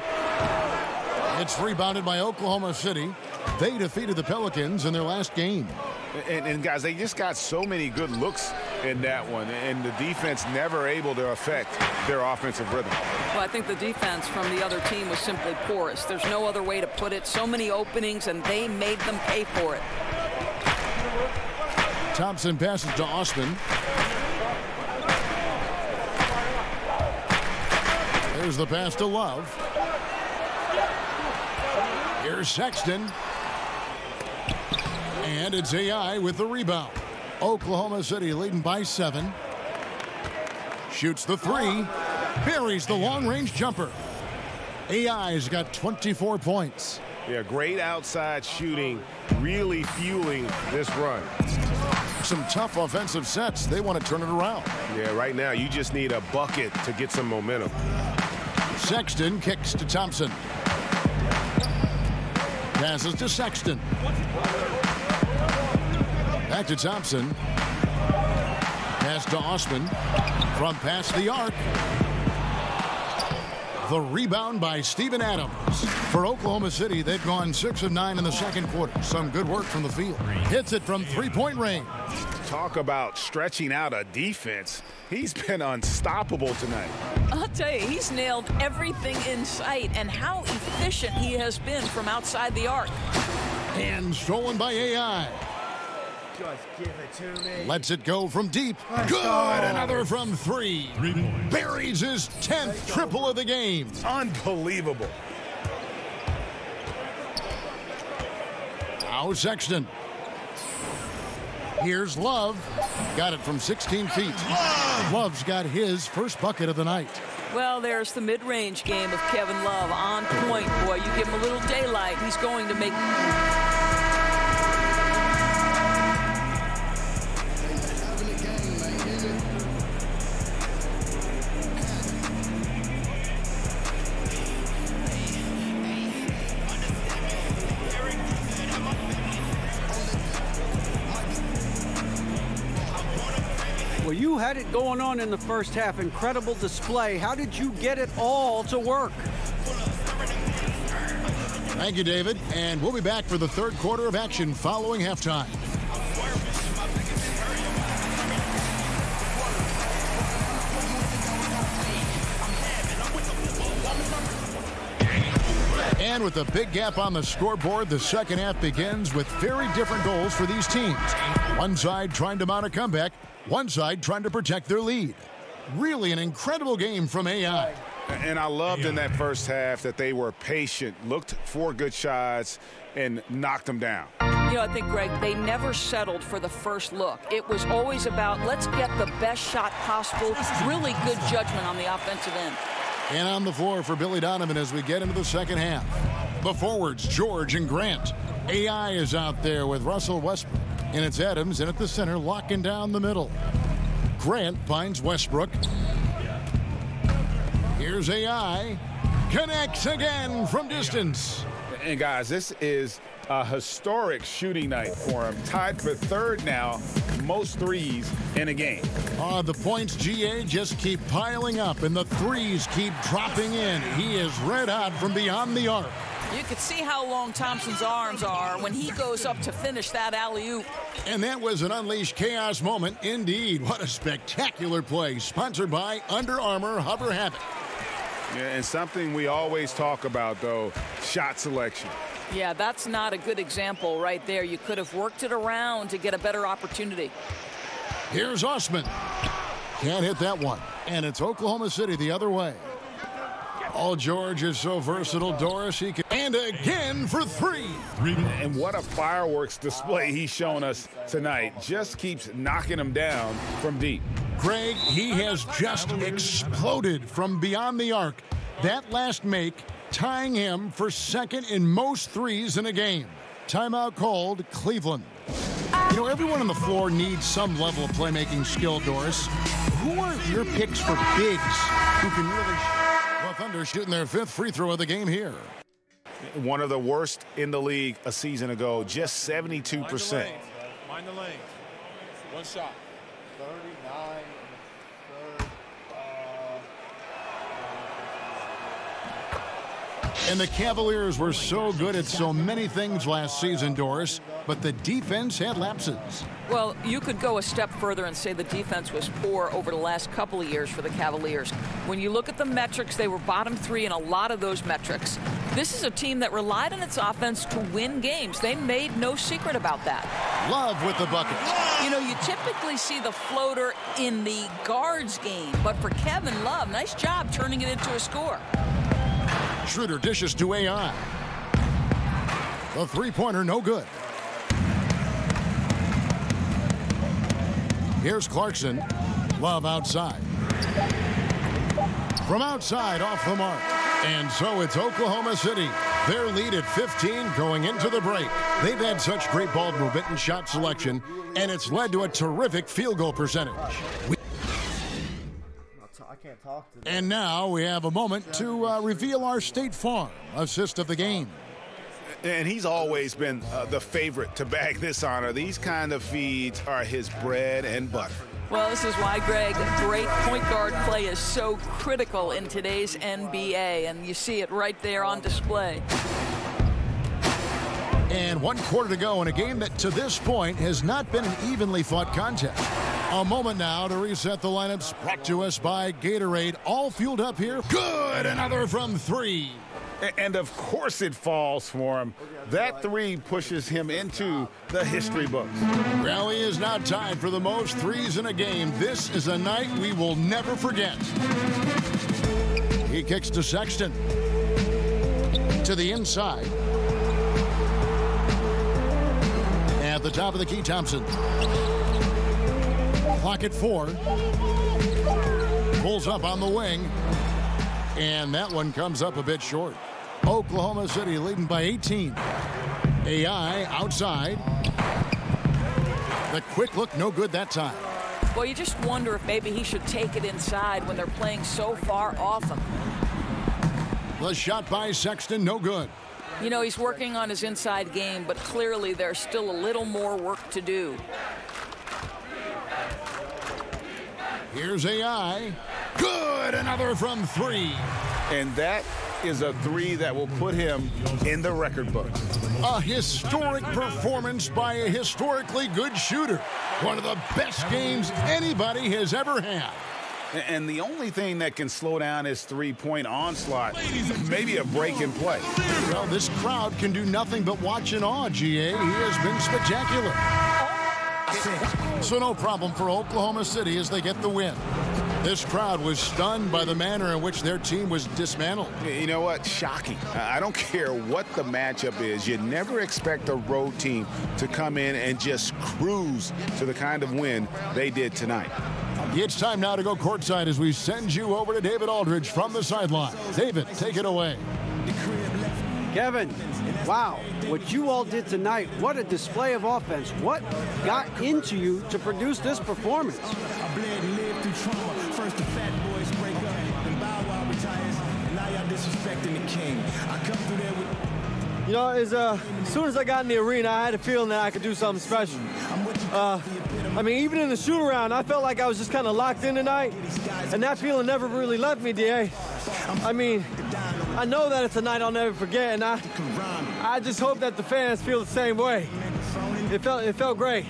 It's rebounded by Oklahoma City. They defeated the Pelicans in their last game. And guys, they just got so many good looks in that one, and the defense never able to affect their offensive rhythm. Well, I think the defense from the other team was simply porous. There's no other way to put it. So many openings, and they made them pay for it. Thompson passes to Osman. There's the pass to Love. Here's Sexton. And it's AI with the rebound. Oklahoma City leading by 7. Shoots the 3. Buries the long-range jumper. AI's got 24 points. Yeah, great outside shooting, really fueling this run. Some tough offensive sets. They want to turn it around. Yeah, right now you just need a bucket to get some momentum. Sexton kicks to Thompson. Passes to Sexton. Back to Thompson. Pass to Osman. From past the arc. The rebound by Steven Adams. For Oklahoma City, they've gone 6 of 9 in the second quarter. Some good work from the field. Hits it from three-point range. Talk about stretching out a defense. He's been unstoppable tonight. I'll tell you, he's nailed everything in sight, and how efficient he has been from outside the arc. And stolen by AI. Just give it to me. Lets it go from deep. Good. Another from 3. Buries his 10th triple of the game. Unbelievable. Now Sexton. Here's Love. Got it from 16 feet. Love's got his first bucket of the night. Well, there's the mid-range game of Kevin Love on point. Boy, you give him a little daylight, he's going to make... Well, you had it going on in the first half. Incredible display. How did you get it all to work? Thank you, David. And we'll be back for the third quarter of action following halftime. And with a big gap on the scoreboard, the second half begins with very different goals for these teams. One side trying to mount a comeback, one side trying to protect their lead. Really an incredible game from AI. And I loved in that first half that they were patient, looked for good shots, and knocked them down. You know, I think, Greg, they never settled for the first look. It was always about, let's get the best shot possible. Really good judgment on the offensive end. And on the floor for Billy Donovan as we get into the second half. The forwards, George and Grant. AI is out there with Russell Westbrook. And it's Adams in at the center, locking down the middle. Grant finds Westbrook. Here's AI. Connects again from distance. And guys, this is a historic shooting night for him. Tied for third now, most threes in a game. The points, GA, just keep piling up, and the threes keep dropping in. He is red hot from beyond the arc. You could see how long Thompson's arms are when he goes up to finish that alley-oop. And that was an unleashed chaos moment indeed. What a spectacular play. Sponsored by Under Armour Hover Havoc. Yeah, and something we always talk about, though, shot selection. Yeah, that's not a good example right there. You could have worked it around to get a better opportunity. Here's Osman. Can't hit that one. And it's Oklahoma City the other way. Oh, George is so versatile, Doris. He can. And again for 3. And what a fireworks display he's shown us tonight. Just keeps knocking them down from deep. Greg, he has just exploded from beyond the arc. That last make tying him for second in most threes in a game. Timeout called, Cleveland. You know, everyone on the floor needs some level of playmaking skill, Doris. Who are your picks for bigs who can really... Well, Thunder shooting their 5th free throw of the game here. One of the worst in the league a season ago, just 72%. Mind the lane. One shot. 39 in the third. And the Cavaliers were so good at so many things last season, Doris, but the defense had lapses. Well, you could go a step further and say the defense was poor over the last couple of years for the Cavaliers. When you look at the metrics, they were bottom 3 in a lot of those metrics. This is a team that relied on its offense to win games. They made no secret about that. Love with the bucket. You know, you typically see the floater in the guards game, but for Kevin Love, nice job turning it into a score. Schroeder dishes to AI. The three-pointer, no good. Here's Clarkson. Love outside. From outside, off the mark. And so it's Oklahoma City. Their lead at 15 going into the break. They've had such great ball movement and shot selection, and it's led to a terrific field goal percentage. I can't talk to them. And now we have a moment to reveal our State Farm assist of the game. And he's always been the favorite to bag this honor. These kind of feeds are his bread and butter. Well, this is why, Greg, great point guard play is so critical in today's NBA, and you see it right there on display. And 1 quarter to go in a game that to this point has not been an evenly fought contest. A moment now to reset the lineups, brought to us by Gatorade. All fueled up here. Good, another from 3. And of course it falls for him. That 3 pushes him into the history books. Well, he is now tied for the most threes in a game. This is a night we will never forget. He kicks to Sexton. To the inside. At the top of the key, Thompson. Clock at 4. Pulls up on the wing. And that one comes up a bit short. Oklahoma City leading by 18. AI outside. The quick look, no good that time. Well, you just wonder if maybe he should take it inside when they're playing so far off him. The shot by Sexton, no good. You know, he's working on his inside game, but clearly there's still a little more work to do. Here's AI. Good, another from 3. And that is a 3 that will put him in the record book. A historic performance by a historically good shooter. One of the best games anybody has ever had. And the only thing that can slow down his three-point onslaught, maybe a break in play. Well, this crowd can do nothing but watch in awe, GA. He has been spectacular. So no problem for Oklahoma City as they get the win. This crowd was stunned by the manner in which their team was dismantled. You know what? Shocking. I don't care what the matchup is. You never expect a road team to come in and just cruise to the kind of win they did tonight. It's time now to go courtside as we send you over to David Aldridge from the sideline. David, take it away. Kevin, wow, what you all did tonight, what a display of offense. What got into you to produce this performance? First the fat boys break up, then Bow Wow retires, and now y'all disrespecting the king. I come through there with... You know, as soon as I got in the arena, I had a feeling that I could do something special. I mean, even in the shoot-around, I felt like I was just kind of locked in tonight, and that feeling never really left me, D.A. I mean, I know that it's a night I'll never forget, and I just hope that the fans feel the same way. It felt great.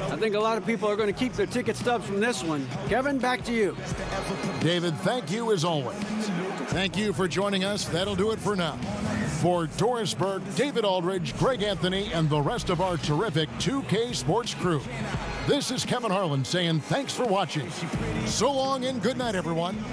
I think a lot of people are going to keep their ticket stubs from this one. Kevin, back to you. David, thank you as always. Thank you for joining us. That'll do it for now. For Doris Burke, David Aldridge, Greg Anthony, and the rest of our terrific 2K Sports crew, this is Kevin Harlan saying thanks for watching. So long and good night, everyone.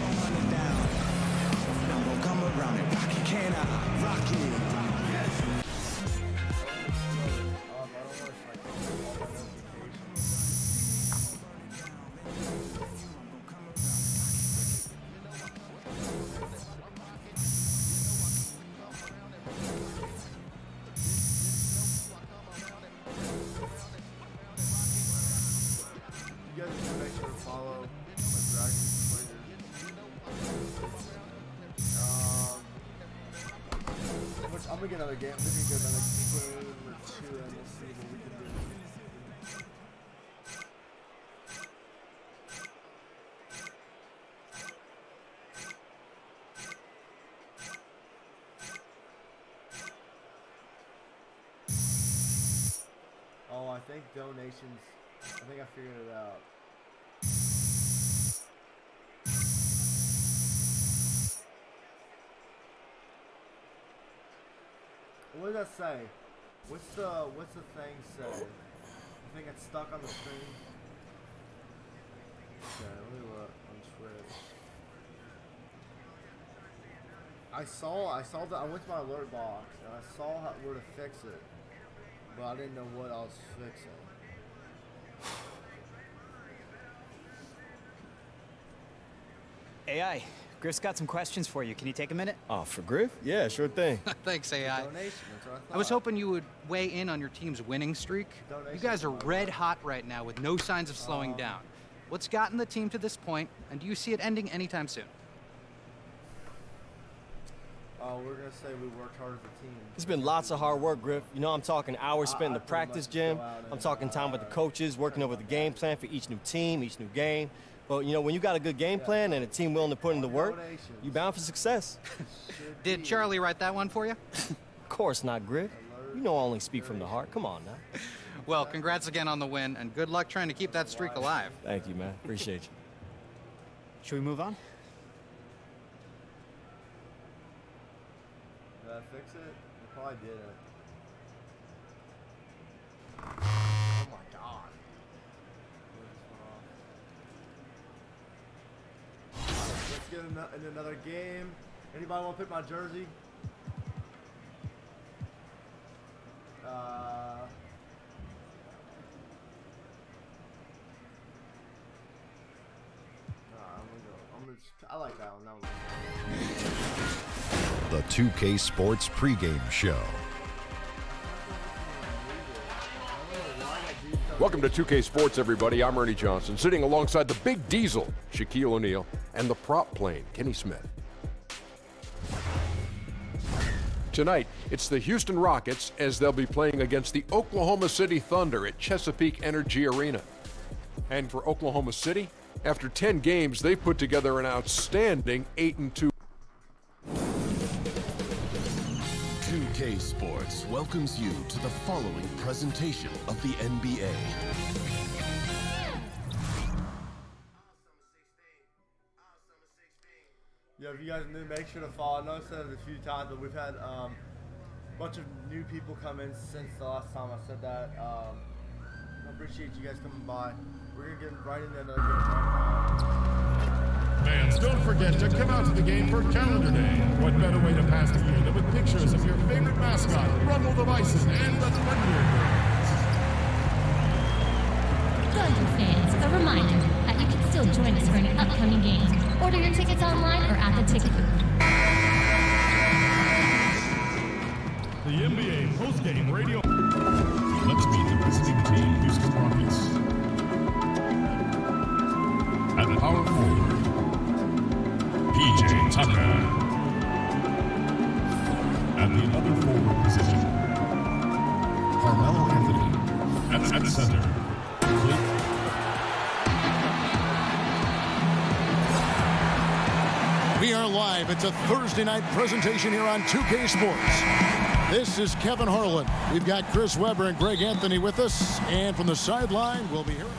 I'm gonna get another game. We can get another game or two, and we'll see what we can do. Oh, I think donations. I think I figured it out. What does that say? What's the thing say? I think it's stuck on the screen. Okay, let me look on Twitch. I saw that I went to my alert box and I saw where to fix it, but I didn't know what I was fixing. AI, Griff's got some questions for you. Can you take a minute? Oh, for Griff? Yeah, sure thing. Thanks, AI. I was hoping you would weigh in on your team's winning streak. You guys are red hot right now with no signs of slowing down. What's gotten the team to this point, and do you see it ending anytime soon? We're going to say we worked hard as a team. It's been lots of hard work, Griff. You know, I'm talking hours spent in the practice gym. I'm talking time with the coaches, working over the game plan for each new team, each new game. But, you know, when you got a good game plan and a team willing to put in the work, you're bound for success. Did Charlie write that one for you? Of course not, Griff. You know I only speak from the heart. Come on now. Well, congrats again on the win, and good luck trying to keep that streak alive. Thank you, man. Appreciate you. Should we move on? Did I fix it? I probably didn't. Oh my god. Let's get in another game. Anybody want to pick my jersey? I like that one. The 2K Sports pregame show. Welcome to 2K Sports, everybody. I'm Ernie Johnson, sitting alongside the Big Diesel, Shaquille O'Neal, and the prop plane, Kenny Smith. Tonight, it's the Houston Rockets as they'll be playing against the Oklahoma City Thunder at Chesapeake Energy Arena. And for Oklahoma City, after 10 games, they've put together an outstanding 8-2. 2K Sports welcomes you to the following presentation of the NBA. Yeah, if you guys new, make sure to follow. I know I said it a few times, but we've had a bunch of new people come in since the last time I said that. I appreciate you guys coming by. We're going to get right into another game. Fans, don't forget to come out to the game for Calendar Day. What better way to pass the year than with pictures of your favorite mascot, Rumble the Bison, and the Thunder Birds. Thunder fans, a reminder that you can still join us for any upcoming games. Order your tickets online or at the ticket booth. The NBA postgame radio. Let's meet the visiting team, Houston Rockets. At power forward, PJ Tucker. At the other forward position, Carmelo Anthony. At center, We are live. It's a Thursday night presentation here on 2K Sports. This is Kevin Harlan. We've got Chris Webber and Greg Anthony with us. And from the sideline, we'll be hearing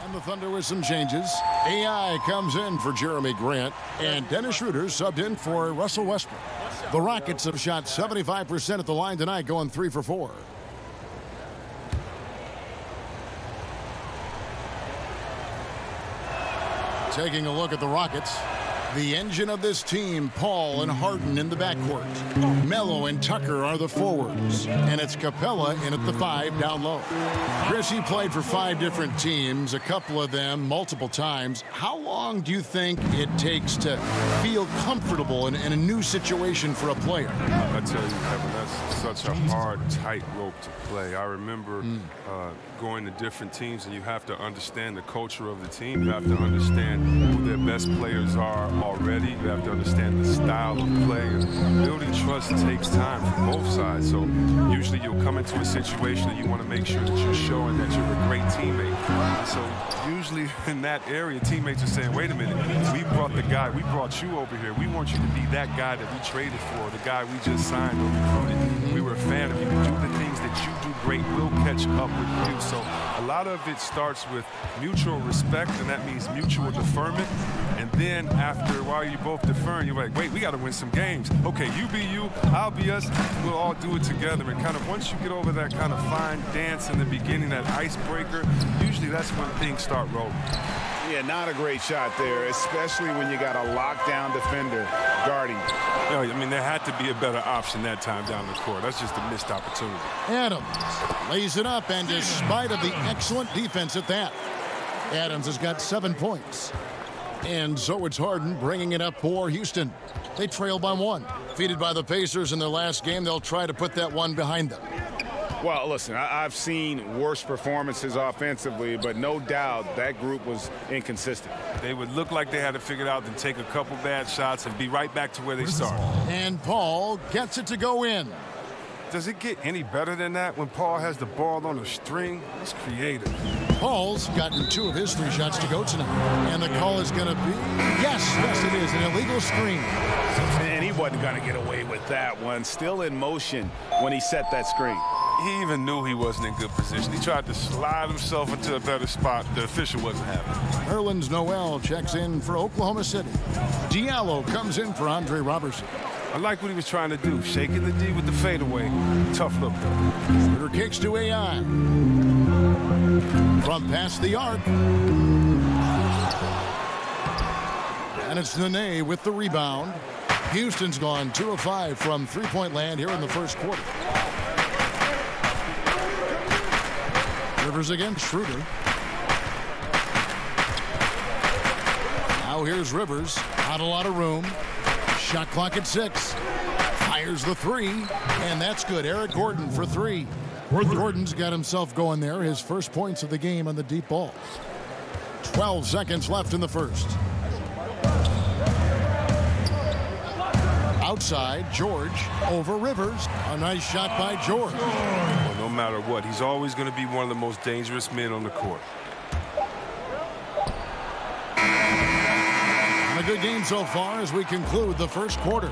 from the Thunder with some changes. AI comes in for Jeremy Grant. And Dennis Schroeder subbed in for Russell Westbrook. The Rockets have shot 75% at the line tonight, going 3 for 4. Taking a look at the Rockets. The engine of this team, Paul and Harden in the backcourt. Melo and Tucker are the forwards. And it's Capella in at the 5 down low. Chris, he played for 5 different teams, a couple of them multiple times. How long do you think it takes to feel comfortable in a new situation for a player? I tell you, Kevin, that's such a hard tightrope to play. I remember going to different teams, and you have to understand the culture of the team. You have to understand who their best players are already. You have to understand the style of play. And building trust takes time from both sides. So usually you'll come into a situation and you want to make sure that you're showing that you're a great teammate. So usually in that area, teammates are saying, wait a minute, we brought the guy, we brought you over here. We want you to be that guy that we traded for, the guy we just signed or recruited. We were a fan of you. Do the things that you do great. We'll catch up with you. So a lot of it starts with mutual respect, and that means mutual deferment. And then after, while you're both deferring, you're like, wait, we got to win some games. Okay, you be you, I'll be us. We'll all do it together. And kind of once you get over that kind of fine dance in the beginning, that icebreaker, usually that's when things start rolling. Yeah, not a great shot there, especially when you got a lockdown defender guarding. No, I mean, there had to be a better option that time down the court. That's just a missed opportunity. Adams lays it up, and despite of the excellent defense at that, Adams has got 7 points. And so it's Harden bringing it up for Houston. They trail by 1. Defeated by the Pacers in their last game, they'll try to put that one behind them. Well, listen, I've seen worse performances offensively, but no doubt that group was inconsistent. They would look like they had it figured out, then take a couple bad shots and be right back to where they started. And Paul gets it to go in. Does it get any better than that when Paul has the ball on a string? He's creative. Paul's gotten 2 of his 3 shots to go tonight. And the call is going to be, yes, it is, an illegal screen. And he wasn't going to get away with that one. Still in motion when he set that screen. He even knew he wasn't in good position. He tried to slide himself into a better spot. The official wasn't having it. Nerlens Noel checks in for Oklahoma City. Diallo comes in for Andre Robertson. I like what he was trying to do. Shaking the D with the fadeaway. Tough look, though. Shooter kicks to AI. From past the arc. And it's Nene with the rebound. Houston's gone 2 of 5 from three-point land here in the first quarter. Rivers against Schroeder. Now here's Rivers. Not a lot of room. Shot clock at 6. Fires the 3. And that's good. Eric Gordon for 3. Gordon's got himself going there. His first points of the game on the deep ball. 12 seconds left in the first. Outside, George over Rivers. A nice shot by George. Well, no matter what, he's always going to be one of the most dangerous men on the court. A good game so far as we conclude the first quarter.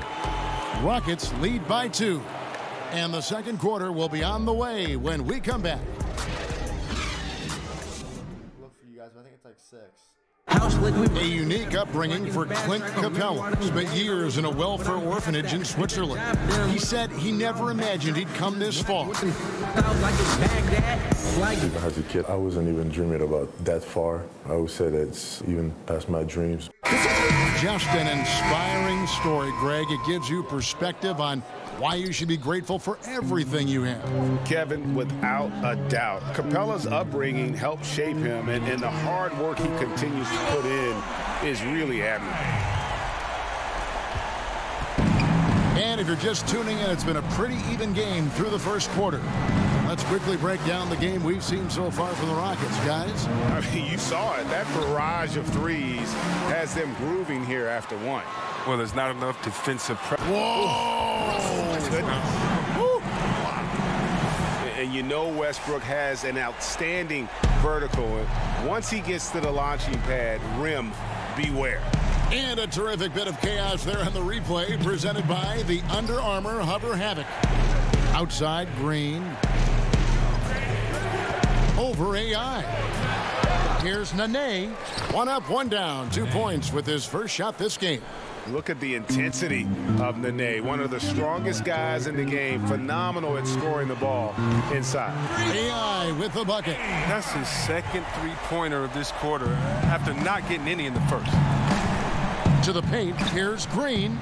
Rockets lead by 2. And the second quarter will be on the way when we come back. Look for you guys, but I think it's like 6. A unique upbringing for Clint Capella. Spent years in a welfare orphanage in Switzerland. He said he never imagined he'd come this far. Even as a kid, I wasn't even dreaming about that far. I always said it's even past my dreams. Just an inspiring story, Greg. It gives you perspective on why you should be grateful for everything you have. Kevin, without a doubt, Capella's upbringing helped shape him, and the hard work he continues to put in is really admirable. And if you're just tuning in, it's been a pretty even game through the first quarter. Let's quickly break down the game we've seen so far from the Rockets, guys. I mean, you saw it. That barrage of threes has them grooving here after 1. Well, there's not enough defensive pressure. Whoa! And you know Westbrook has an outstanding vertical. Once he gets to the launching pad, rim, beware. And a terrific bit of chaos there on the replay presented by the Under Armour Hover Havoc. Outside, Green. Over AI. Here's Nene. 1 up, 1 down. 2 points with his first shot this game. Look at the intensity of Nene, one of the strongest guys in the game. Phenomenal at scoring the ball inside. AI with the bucket. That's his second three-pointer of this quarter after not getting any in the first. To the paint, here's Green.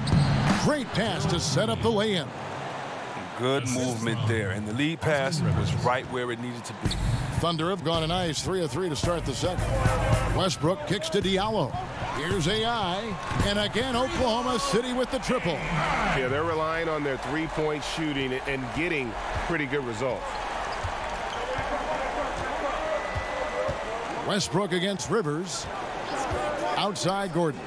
Great pass to set up the lay-in. Good movement there, and the lead pass was right where it needed to be. Thunder have gone a nice 3 of 3 to start the second. Westbrook kicks to Diallo. Here's AI, and again Oklahoma City with the triple. Yeah, they're relying on their three-point shooting and getting pretty good results. Westbrook against Rivers. Outside Gordon.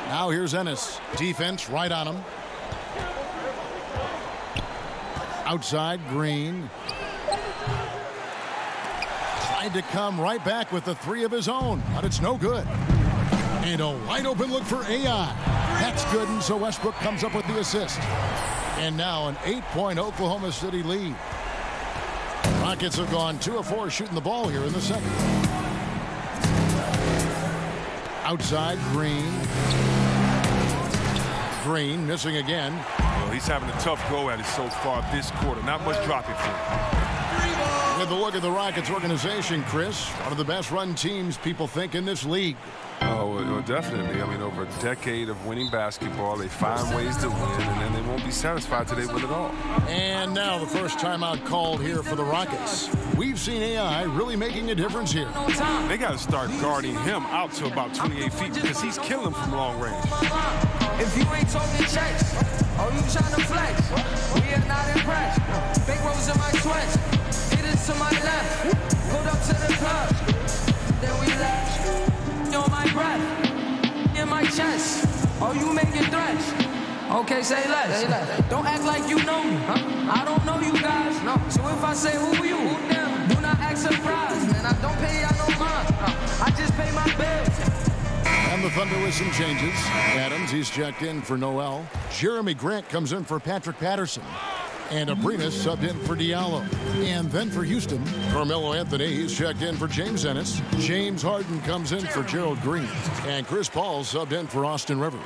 Now here's Ennis. Defense right on him. Outside Green. Tried to come right back with the 3 of his own, but it's no good. And a wide open look for AI. That's good, and so Westbrook comes up with the assist. And now an 8-point Oklahoma City lead. Rockets have gone 2 of 4 shooting the ball here in the second. Outside Green. Green missing again. Well, he's having a tough go at it so far this quarter. Not much dropping for him. With With a look at the Rockets organization, Chris, one of the best-run teams people think in this league. Oh, well, definitely. I mean, over a decade of winning basketball, they find ways to win, and then they won't be satisfied till they win it all. And now the first timeout called here for the Rockets. We've seen AI really making a difference here. They got to start guarding him out to about 28 feet because he's killing them from long range. If you ain't talking checks, or you trying to flex, we are not impressed. Big rose in my sweats, it is to my left. Pulled up to the club, then we left. On my breath, in my chest. Oh, you making threats? Okay, say less. Don't act like you know me. I don't know you guys. No. So if I say who you, do not act surprised. Man, I don't pay y'all no mind. I just pay my bills. And the Thunder with some changes. Adams, he's checked in for Noel. Jeremy Grant comes in for Patrick Patterson. And Abrinas subbed in for Diallo. And then for Houston, Carmelo Anthony, he's checked in for James Ennis. James Harden comes in for Gerald Green. And Chris Paul subbed in for Austin Rivers.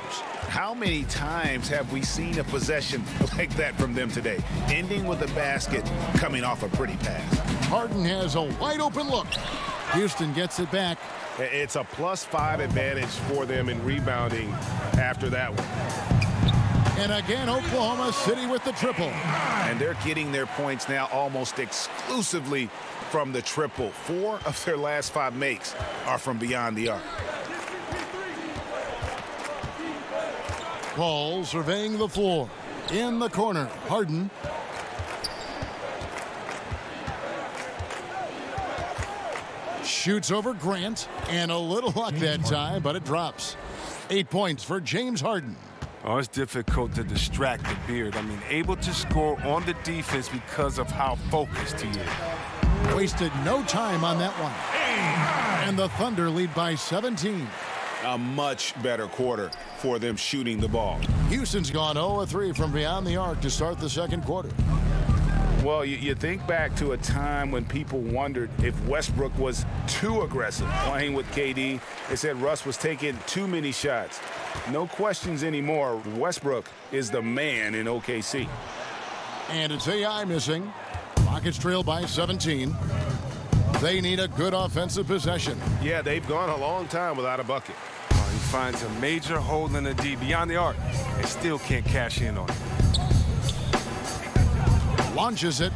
How many times have we seen a possession like that from them today? Ending with a basket, coming off a pretty pass. Harden has a wide open look. Houston gets it back. It's a +5 advantage for them in rebounding after that one. And again, Oklahoma City with the triple. And they're getting their points now almost exclusively from the triple. 4 of their last 5 makes are from beyond the arc. Paul surveying the floor. In the corner, Harden. Shoots over Grant. And a little luck that time, but it drops. 8 points for James Harden. Oh, it's difficult to distract the Beard. I mean, able to score on the defense because of how focused he is. Wasted no time on that one. And the Thunder lead by 17. A much better quarter for them shooting the ball. Houston's gone 0-3 from beyond the arc to start the second quarter. Well, you think back to a time when people wondered if Westbrook was too aggressive playing with KD. They said Russ was taking too many shots. No questions anymore. Westbrook is the man in OKC. And it's AI missing. Rockets trail by 17. They need a good offensive possession. Yeah, they've gone a long time without a bucket. He finds a major hole in the D beyond the arc. They still can't cash in on it. Launches it.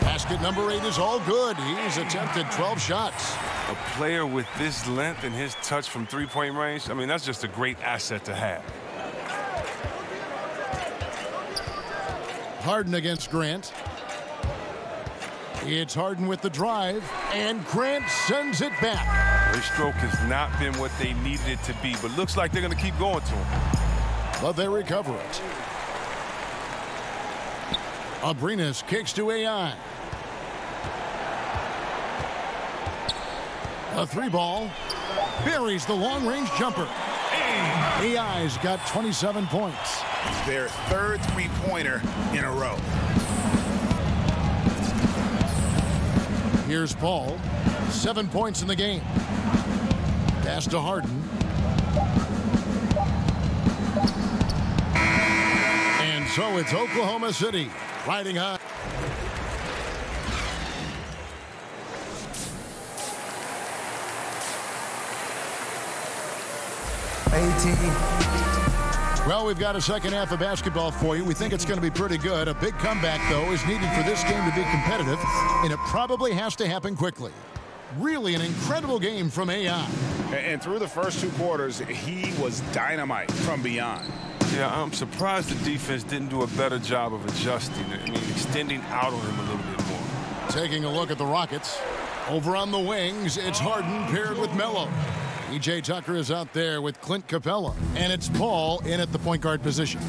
Basket number 8 is all good. He's attempted 12 shots. A player with this length and his touch from three-point range, I mean, that's just a great asset to have. Harden against Grant. It's Harden with the drive, and Grant sends it back. Their stroke has not been what they needed it to be, but looks like they're going to keep going to him. But they recover it. Abrinas kicks to AI. A 3-ball. Buries the long-range jumper. AI's got 27 points. Their 3rd 3-pointer in a row. Here's Paul. 7 points in the game. Pass to Harden. And so it's Oklahoma City riding high. Well, we've got a second half of basketball for you. We think it's going to be pretty good. A big comeback, though, is needed for this game to be competitive, and it probably has to happen quickly. Really an incredible game from AI. And through the first 2 quarters, he was dynamite from beyond. Yeah, I'm surprised the defense didn't do a better job of adjusting. I mean, extending out on him a little bit more. Taking a look at the Rockets. Over on the wings, it's Harden paired with Melo. E.J. Tucker is out there with Clint Capella. And it's Paul in at the point guard position.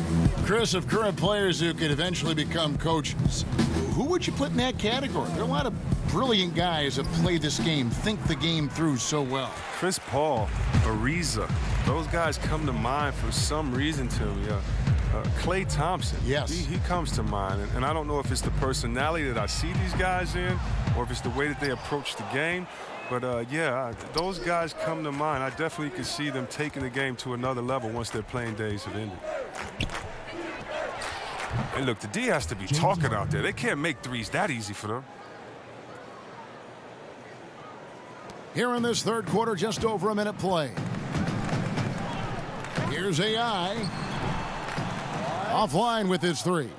Chris, of current players who could eventually become coaches, who would you put in that category? There are a lot of brilliant guys that play this game, think the game through so well. Chris Paul, Ariza, those guys come to mind for some reason to me. Klay Thompson, yes, he comes to mind, and I don't know if it's the personality that I see these guys in or if it's the way that they approach the game, but yeah, those guys come to mind. I definitely could see them taking the game to another level once their playing days have ended. And look, the D has to be talking out there. They can't make threes that easy for them. Here in this third quarter, just over a minute play. Here's AI. Offline with his three.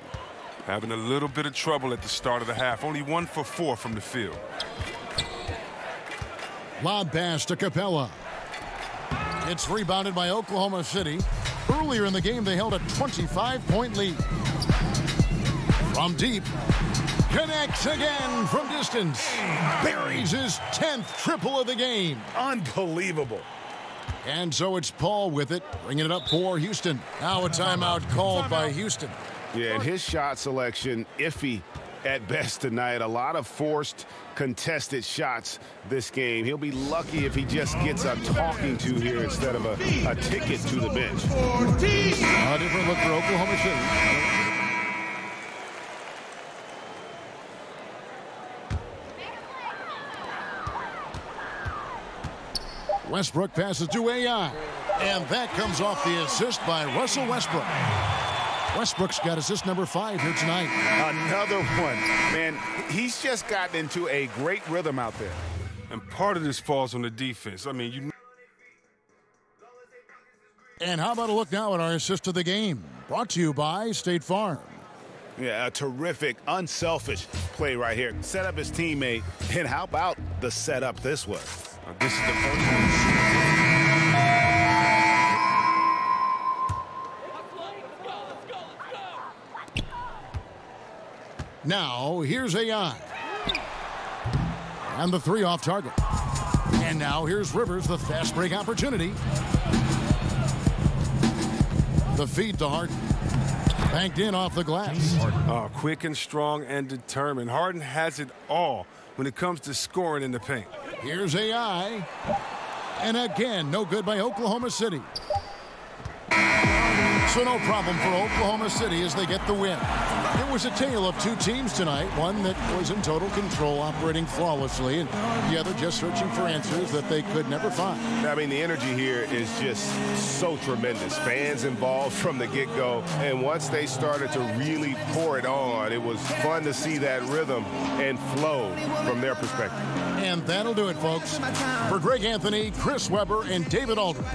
Having a little bit of trouble at the start of the half. Only 1 for 4 from the field. Lob pass to Capella. It's rebounded by Oklahoma City. Earlier in the game, they held a 25-point lead. From deep. Connects again from distance. Buries his 10th triple of the game. Unbelievable. And so it's Paul with it, bringing it up for Houston. Now a timeout called by Houston. Yeah, and his shot selection, iffy at best tonight. A lot of forced, contested shots this game. He'll be lucky if he just gets a talking to here instead of a ticket to the bench. A different look for Oklahoma City. Westbrook passes to AI. And that comes off the assist by Russell Westbrook. Westbrook's got assist number 5 here tonight. Another one. Man, he's just gotten into a great rhythm out there. And part of this falls on the defense. I mean, you. And how about a look now at our assist of the game? Brought to you by State Farm. Yeah, a terrific, unselfish play right here. Set up his teammate. And how about the setup this was? This is the first one. Now, here's AI. And the 3 off target. And now here's Rivers, the fast break opportunity. The feed to Harden. Banked in off the glass. Oh, quick and strong and determined. Harden has it all when it comes to scoring in the paint. Here's AI. And again, no good by Oklahoma City. So no problem for Oklahoma City as they get the win. It was a tale of 2 teams tonight, one that was in total control, operating flawlessly, and the other just searching for answers that they could never find. I mean, the energy here is just so tremendous. Fans involved from the get-go, and once they started to really pour it on, it was fun to see that rhythm and flow from their perspective. And that'll do it, folks. For Greg Anthony, Chris Webber, and David Aldridge,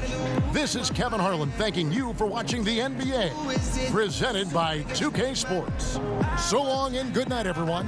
this is Kevin Harlan thanking you for watching the NBA, presented by 2K Sports. So long and good night, everyone.